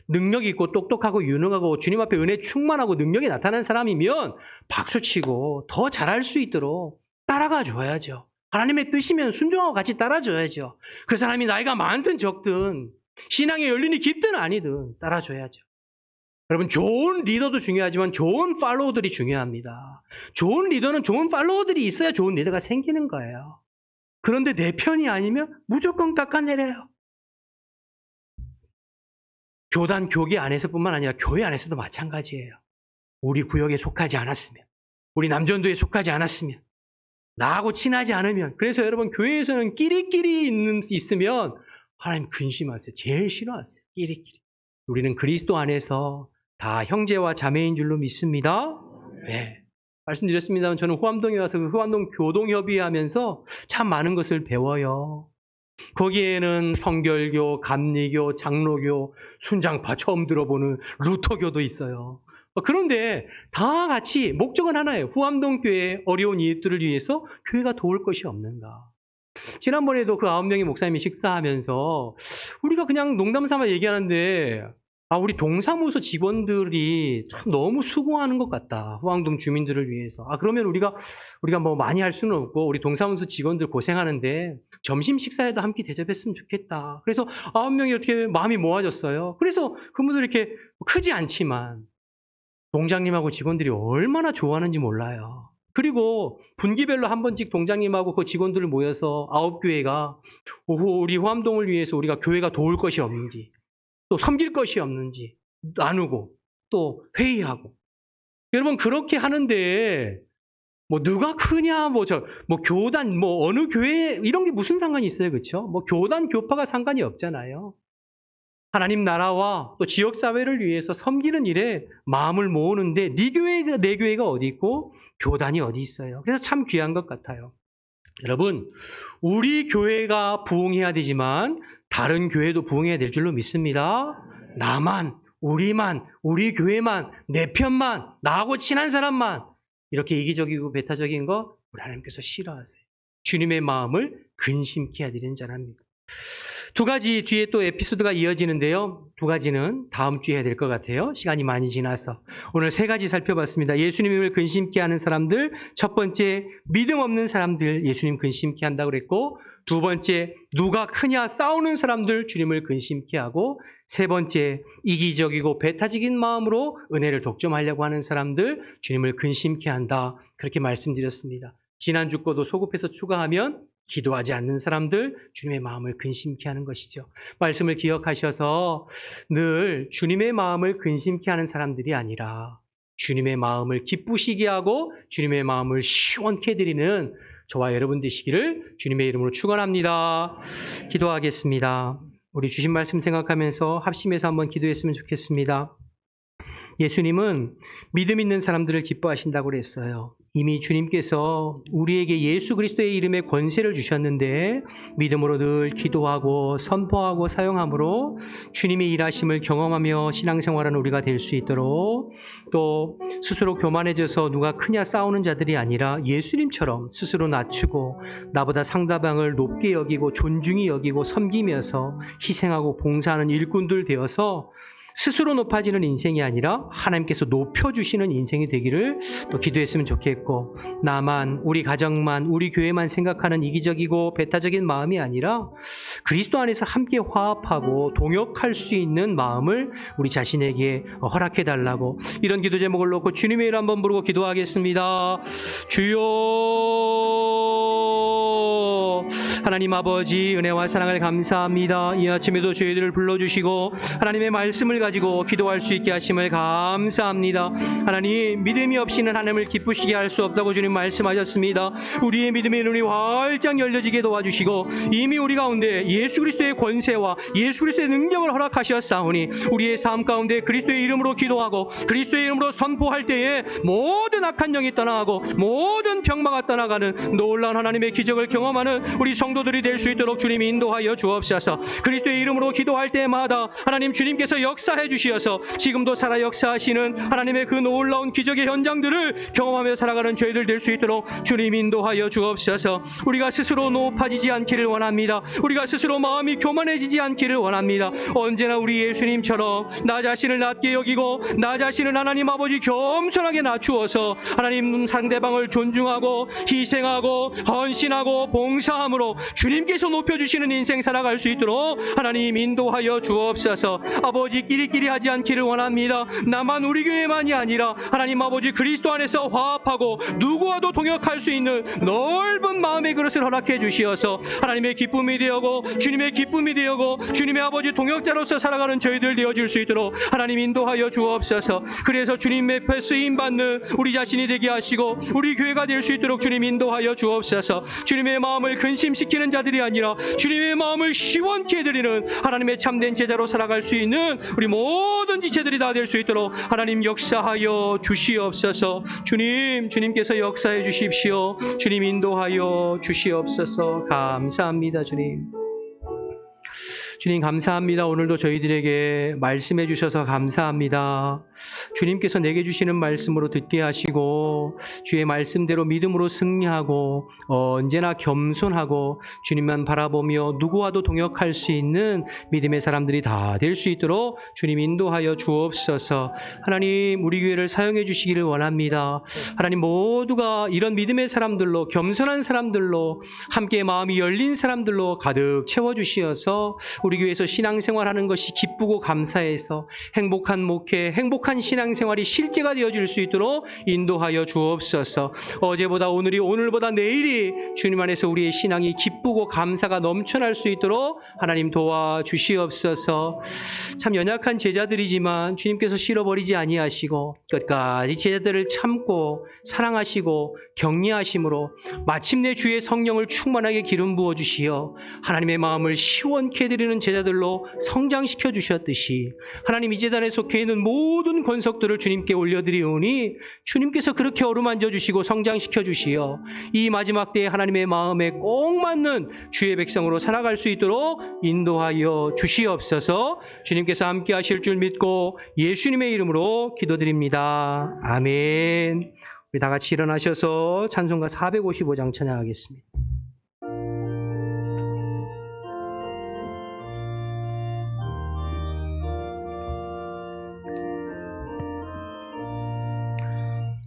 능력 있고 똑똑하고 유능하고 주님 앞에 은혜 충만하고 능력이 나타난 사람이면 박수치고 더 잘할 수 있도록 따라가 줘야죠. 하나님의 뜻이면 순종하고 같이 따라줘야죠. 그 사람이 나이가 많든 적든 신앙의 연륜이 깊든 아니든 따라줘야죠. 여러분 좋은 리더도 중요하지만 좋은 팔로워들이 중요합니다. 좋은 리더는 좋은 팔로워들이 있어야 좋은 리더가 생기는 거예요. 그런데 내 편이 아니면 무조건 깎아내려요. 교단, 교계 안에서뿐만 아니라 교회 안에서도 마찬가지예요. 우리 구역에 속하지 않았으면, 우리 남전도에 속하지 않았으면, 나하고 친하지 않으면, 그래서 여러분 교회에서는 끼리끼리 있으면 하나님 근심하세요. 제일 싫어하세요. 끼리끼리. 우리는 그리스도 안에서 다 형제와 자매인 줄로 믿습니다. 네. 말씀드렸습니다만 저는 후암동에 와서 후암동 교동협의회 하면서 참 많은 것을 배워요. 거기에는 성결교, 감리교, 장로교, 순장파 처음 들어보는 루터교도 있어요. 그런데 다 같이 목적은 하나예요. 후암동 교회의 어려운 이웃들을 위해서 교회가 도울 것이 없는가. 지난번에도 그 9명의 목사님이 식사하면서 우리가 그냥 농담 삼아 얘기하는데 우리 동사무소 직원들이 참 너무 수고하는 것 같다. 후암동 주민들을 위해서. 그러면 우리가 뭐 많이 할 수는 없고 우리 동사무소 직원들 고생하는데 점심 식사라도 함께 대접했으면 좋겠다. 그래서 9명이 이렇게 마음이 모아졌어요. 그래서 그분들 이렇게 크지 않지만 동장님하고 직원들이 얼마나 좋아하는지 몰라요. 그리고 분기별로 한 번씩 동장님하고 그 직원들을 모여서 9교회가 우리 후암동을 위해서 우리가 교회가 도울 것이 없는지 또 섬길 것이 없는지 나누고 또 회의하고. 여러분 그렇게 하는데 뭐 누가 크냐 뭐 교단 뭐 어느 교회 이런 게 무슨 상관이 있어요. 그렇죠? 뭐 교단 교파가 상관이 없잖아요. 하나님 나라와 또 지역 사회를 위해서 섬기는 일에 마음을 모으는데 네 교회가 내 교회가 어디 있고 교단이 어디 있어요. 그래서 참 귀한 것 같아요. 여러분 우리 교회가 부흥해야 되지만 다른 교회도 부흥해야 될 줄로 믿습니다. 나만, 우리만, 우리 교회만, 내 편만, 나하고 친한 사람만 이렇게 이기적이고 배타적인 거 우리 하나님께서 싫어하세요. 주님의 마음을 근심케 해드리는 자랍니다. 두 가지 뒤에 또 에피소드가 이어지는데요. 두 가지는 다음 주에 해야 될 것 같아요. 시간이 많이 지나서. 오늘 세 가지 살펴봤습니다. 예수님을 근심케 하는 사람들, 첫 번째 믿음 없는 사람들 예수님 근심케 한다고 그랬고, 두 번째 누가 크냐 싸우는 사람들 주님을 근심케 하고, 세 번째 이기적이고 배타적인 마음으로 은혜를 독점하려고 하는 사람들 주님을 근심케 한다. 그렇게 말씀드렸습니다. 지난주 거도 소급해서 추가하면 기도하지 않는 사람들 주님의 마음을 근심케 하는 것이죠. 말씀을 기억하셔서 늘 주님의 마음을 근심케 하는 사람들이 아니라 주님의 마음을 기쁘시게 하고 주님의 마음을 시원케 해드리는 저와 여러분 되시기를 주님의 이름으로 축원합니다. 기도하겠습니다. 우리 주신 말씀 생각하면서 합심해서 한번 기도했으면 좋겠습니다. 예수님은 믿음 있는 사람들을 기뻐하신다고 그랬어요. 이미 주님께서 우리에게 예수 그리스도의 이름에 권세를 주셨는데 믿음으로 늘 기도하고 선포하고 사용함으로 주님의 일하심을 경험하며 신앙생활하는 우리가 될 수 있도록, 또 스스로 교만해져서 누가 크냐 싸우는 자들이 아니라 예수님처럼 스스로 낮추고 나보다 상대방을 높게 여기고 존중히 여기고 섬기면서 희생하고 봉사하는 일꾼들 되어서 스스로 높아지는 인생이 아니라 하나님께서 높여주시는 인생이 되기를 또 기도했으면 좋겠고, 나만, 우리 가정만, 우리 교회만 생각하는 이기적이고 배타적인 마음이 아니라 그리스도 안에서 함께 화합하고 동역할 수 있는 마음을 우리 자신에게 허락해달라고, 이런 기도 제목을 놓고 주님의 이름 한번 부르고 기도하겠습니다. 주여, 하나님 아버지 은혜와 사랑을 감사합니다. 이 아침에도 저희들을 불러주시고 하나님의 말씀을 가지고 기도할 수 있게 하심을 감사합니다. 하나님, 믿음이 없이는 하나님을 기쁘시게 할 수 없다고 주님 말씀하셨습니다. 우리의 믿음의 눈이 활짝 열려지게 도와주시고 이미 우리 가운데 예수 그리스도의 권세와 예수 그리스도의 능력을 허락하셨사오니 우리의 삶 가운데 그리스도의 이름으로 기도하고 그리스도의 이름으로 선포할 때에 모든 악한 영이 떠나가고 모든 병마가 떠나가는 놀라운 하나님의 기적을 경험하는 우리 성도들이 될 수 있도록 주님 인도하여 주옵소서. 그리스도의 이름으로 기도할 때마다 하나님 주님께서 역사해 주시어서 지금도 살아 역사하시는 하나님의 그 놀라운 기적의 현장들을 경험하며 살아가는 저희들 될 수 있도록 주님 인도하여 주옵소서. 우리가 스스로 높아지지 않기를 원합니다. 우리가 스스로 마음이 교만해지지 않기를 원합니다. 언제나 우리 예수님처럼 나 자신을 낮게 여기고 나 자신을 하나님 아버지 겸손하게 낮추어서 하나님 상대방을 존중하고 희생하고 헌신하고 봉사함으로 주님께서 높여주시는 인생 살아갈 수 있도록 하나님 인도하여 주옵소서. 아버지 끼리끼리 하지 않기를 원합니다. 나만 우리 교회만이 아니라 하나님 아버지 그리스도 안에서 화합하고 누구와도 동역할 수 있는 넓은 마음의 그릇을 허락해 주시어서 하나님의 기쁨이 되고 주님의 기쁨이 되고 주님의 아버지 동역자로서 살아가는 저희들 되어질 수 있도록 하나님 인도하여 주옵소서. 그래서 주님의 앞에 쓰임받는 우리 자신이 되게 하시고 우리 교회가 될 수 있도록 주님 인도하여 주옵소서. 주님의 마음을 근심시키는 자들이 아니라 주님의 마음을 시원케 해드리는 하나님의 참된 제자로 살아갈 수 있는 우리 모든 지체들이 다 될 수 있도록 하나님 역사하여 주시옵소서. 주님께서 역사해 주십시오. 주님 인도하여 주시옵소서. 감사합니다. 주님 감사합니다. 오늘도 저희들에게 말씀해 주셔서 감사합니다. 주님께서 내게 주시는 말씀으로 듣게 하시고 주의 말씀대로 믿음으로 승리하고 언제나 겸손하고 주님만 바라보며 누구와도 동역할 수 있는 믿음의 사람들이 다 될 수 있도록 주님 인도하여 주옵소서. 하나님, 우리 교회를 사용해 주시기를 원합니다. 하나님, 모두가 이런 믿음의 사람들로, 겸손한 사람들로, 함께 마음이 열린 사람들로 가득 채워주시어서 우리 교회에서 신앙생활하는 것이 기쁘고 감사해서 행복한 목회, 행복한 신앙생활이 실제가 되어질 수 있도록 인도하여 주옵소서. 어제보다 오늘이, 오늘보다 내일이 주님 안에서 우리의 신앙이 기쁘고 감사가 넘쳐날 수 있도록 하나님 도와주시옵소서. 참 연약한 제자들이지만 주님께서 실어버리지 아니하시고 끝까지 제자들을 참고 사랑하시고 격려하심으로 마침내 주의 성령을 충만하게 기름 부어 주시어 하나님의 마음을 시원케 해드리는 제자들로 성장시켜 주셨듯이 하나님, 이 재단에 속해 있는 모든 권속들을 주님께 올려드리오니 주님께서 그렇게 어루만져 주시고 성장시켜 주시어 이 마지막 때에 하나님의 마음에 꼭 맞는 주의 백성으로 살아갈 수 있도록 인도하여 주시옵소서. 주님께서 함께 하실 줄 믿고 예수님의 이름으로 기도드립니다. 아멘. 우리 다 같이 일어나셔서 찬송가 455장 찬양하겠습니다.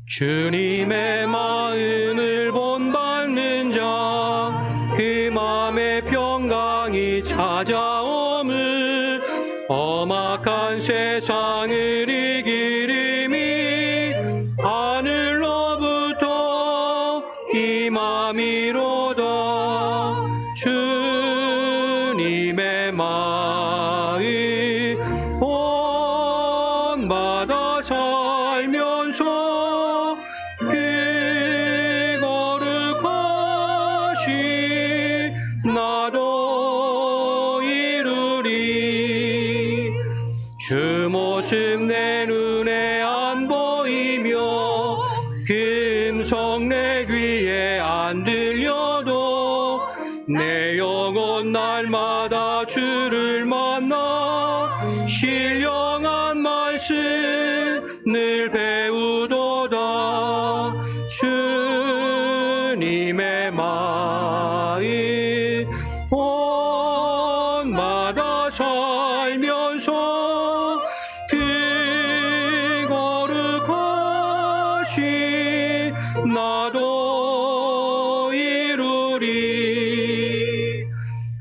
주님의 마음을 본받는 자, 그 마음의 평강이 찾아옴을, 험악한 세상을 이기림이 하늘로부터 임함이로다. 주님의 마음 본받아 살면서 그 거룩하신 나도 이루리. 주 모습 내 눈에 안 보이며 그 음성 내 귀에 안 들려도 내 영혼 날마다 주를 만나 신령한 말씀 늘 배우도다. 주님의 마음 본받아 살면서 그 거룩하신 나도 이루리.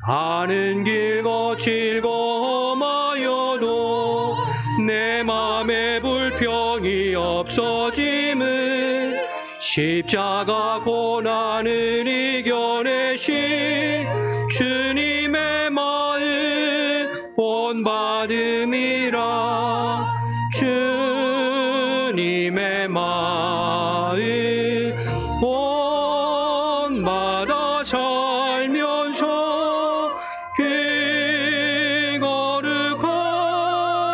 아는 길 거칠고 험하여도 내 맘에 불평이 없어짐을, 십자가 고난을 이겨내신 주님의 마음 본받음이라. 주님의 마음 본받아 살면서 그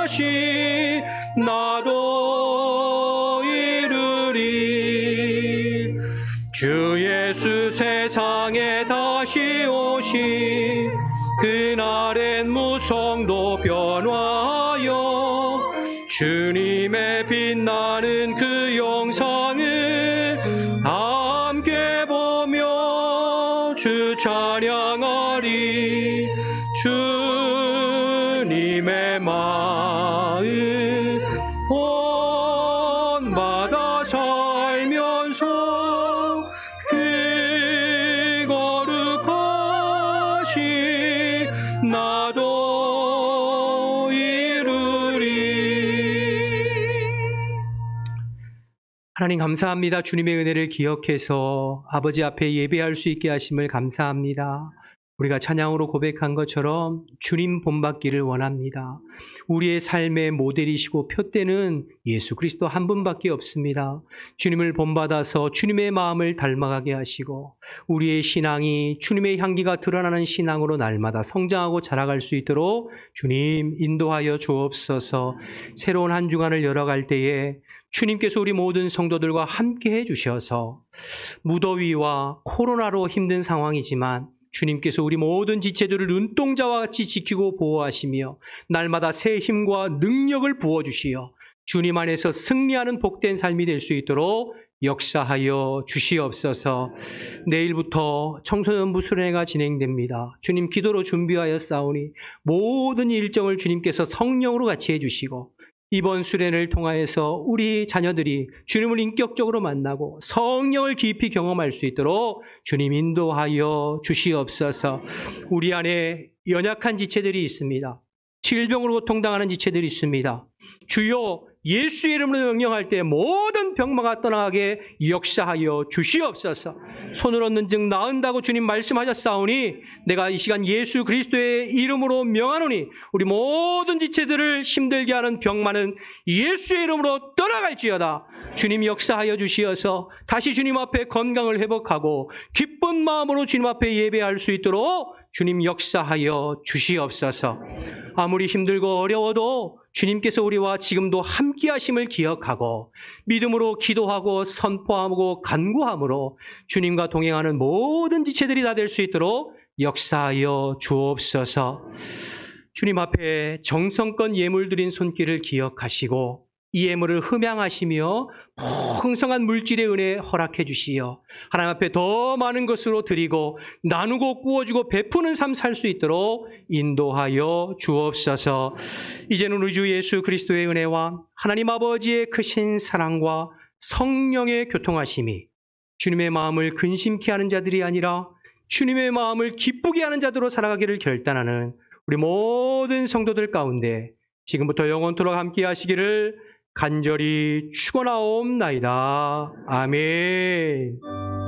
거룩하신 나도 이루리. 주 예수 세상에 다시 오신 그날엔 무성도 변화하여 주님의 빛나는 그 영상을 함께 보며 주 찬양하리. 주님의 마음 본받아 살면서 그 거룩하신 나도 이루리. 하나님 감사합니다. 주님의 은혜를 기억해서 아버지 앞에 예배할 수 있게 하심을 감사합니다. 우리가 찬양으로 고백한 것처럼 주님 본받기를 원합니다. 우리의 삶의 모델이시고 표대는 예수 그리스도 한 분밖에 없습니다. 주님을 본받아서 주님의 마음을 닮아가게 하시고 우리의 신앙이 주님의 향기가 드러나는 신앙으로 날마다 성장하고 자라갈 수 있도록 주님 인도하여 주옵소서. 새로운 한 주간을 열어갈 때에 주님께서 우리 모든 성도들과 함께 해주셔서 무더위와 코로나로 힘든 상황이지만 주님께서 우리 모든 지체들을 눈동자와 같이 지키고 보호하시며 날마다 새 힘과 능력을 부어주시어 주님 안에서 승리하는 복된 삶이 될 수 있도록 역사하여 주시옵소서. 내일부터 청소년부 수련회가 진행됩니다. 주님 기도로 준비하여 싸우니 모든 일정을 주님께서 성령으로 같이 해주시고 이번 수련회를 통하여서 우리 자녀들이 주님을 인격적으로 만나고 성령을 깊이 경험할 수 있도록 주님 인도하여 주시옵소서. 우리 안에 연약한 지체들이 있습니다. 질병으로 고통당하는 지체들이 있습니다. 주여 예수의 이름으로 명령할 때 모든 병마가 떠나게 역사하여 주시옵소서. 손을 얻는 즉 나은다고 주님 말씀하셨사오니 내가 이 시간 예수 그리스도의 이름으로 명하노니 우리 모든 지체들을 힘들게 하는 병마는 예수의 이름으로 떠나갈지어다. 주님 역사하여 주시어서 다시 주님 앞에 건강을 회복하고 기쁜 마음으로 주님 앞에 예배할 수 있도록 주님 역사하여 주시옵소서. 아무리 힘들고 어려워도 주님께서 우리와 지금도 함께 하심을 기억하고 믿음으로 기도하고 선포하고 간구함으로 주님과 동행하는 모든 지체들이 다 될 수 있도록 역사하여 주옵소서. 주님 앞에 정성껏 예물 드린 손길을 기억하시고 이 예물을 흠양하시며 풍성한 물질의 은혜 허락해 주시어 하나님 앞에 더 많은 것으로 드리고 나누고 구워주고 베푸는 삶 살 수 있도록 인도하여 주옵소서. 이제는 우리 주 예수 그리스도의 은혜와 하나님 아버지의 크신 사랑과 성령의 교통하심이 주님의 마음을 근심케 하는 자들이 아니라 주님의 마음을 기쁘게 하는 자들로 살아가기를 결단하는 우리 모든 성도들 가운데 지금부터 영원토록 함께 하시기를 간절히 축원하옵나이다. 아멘.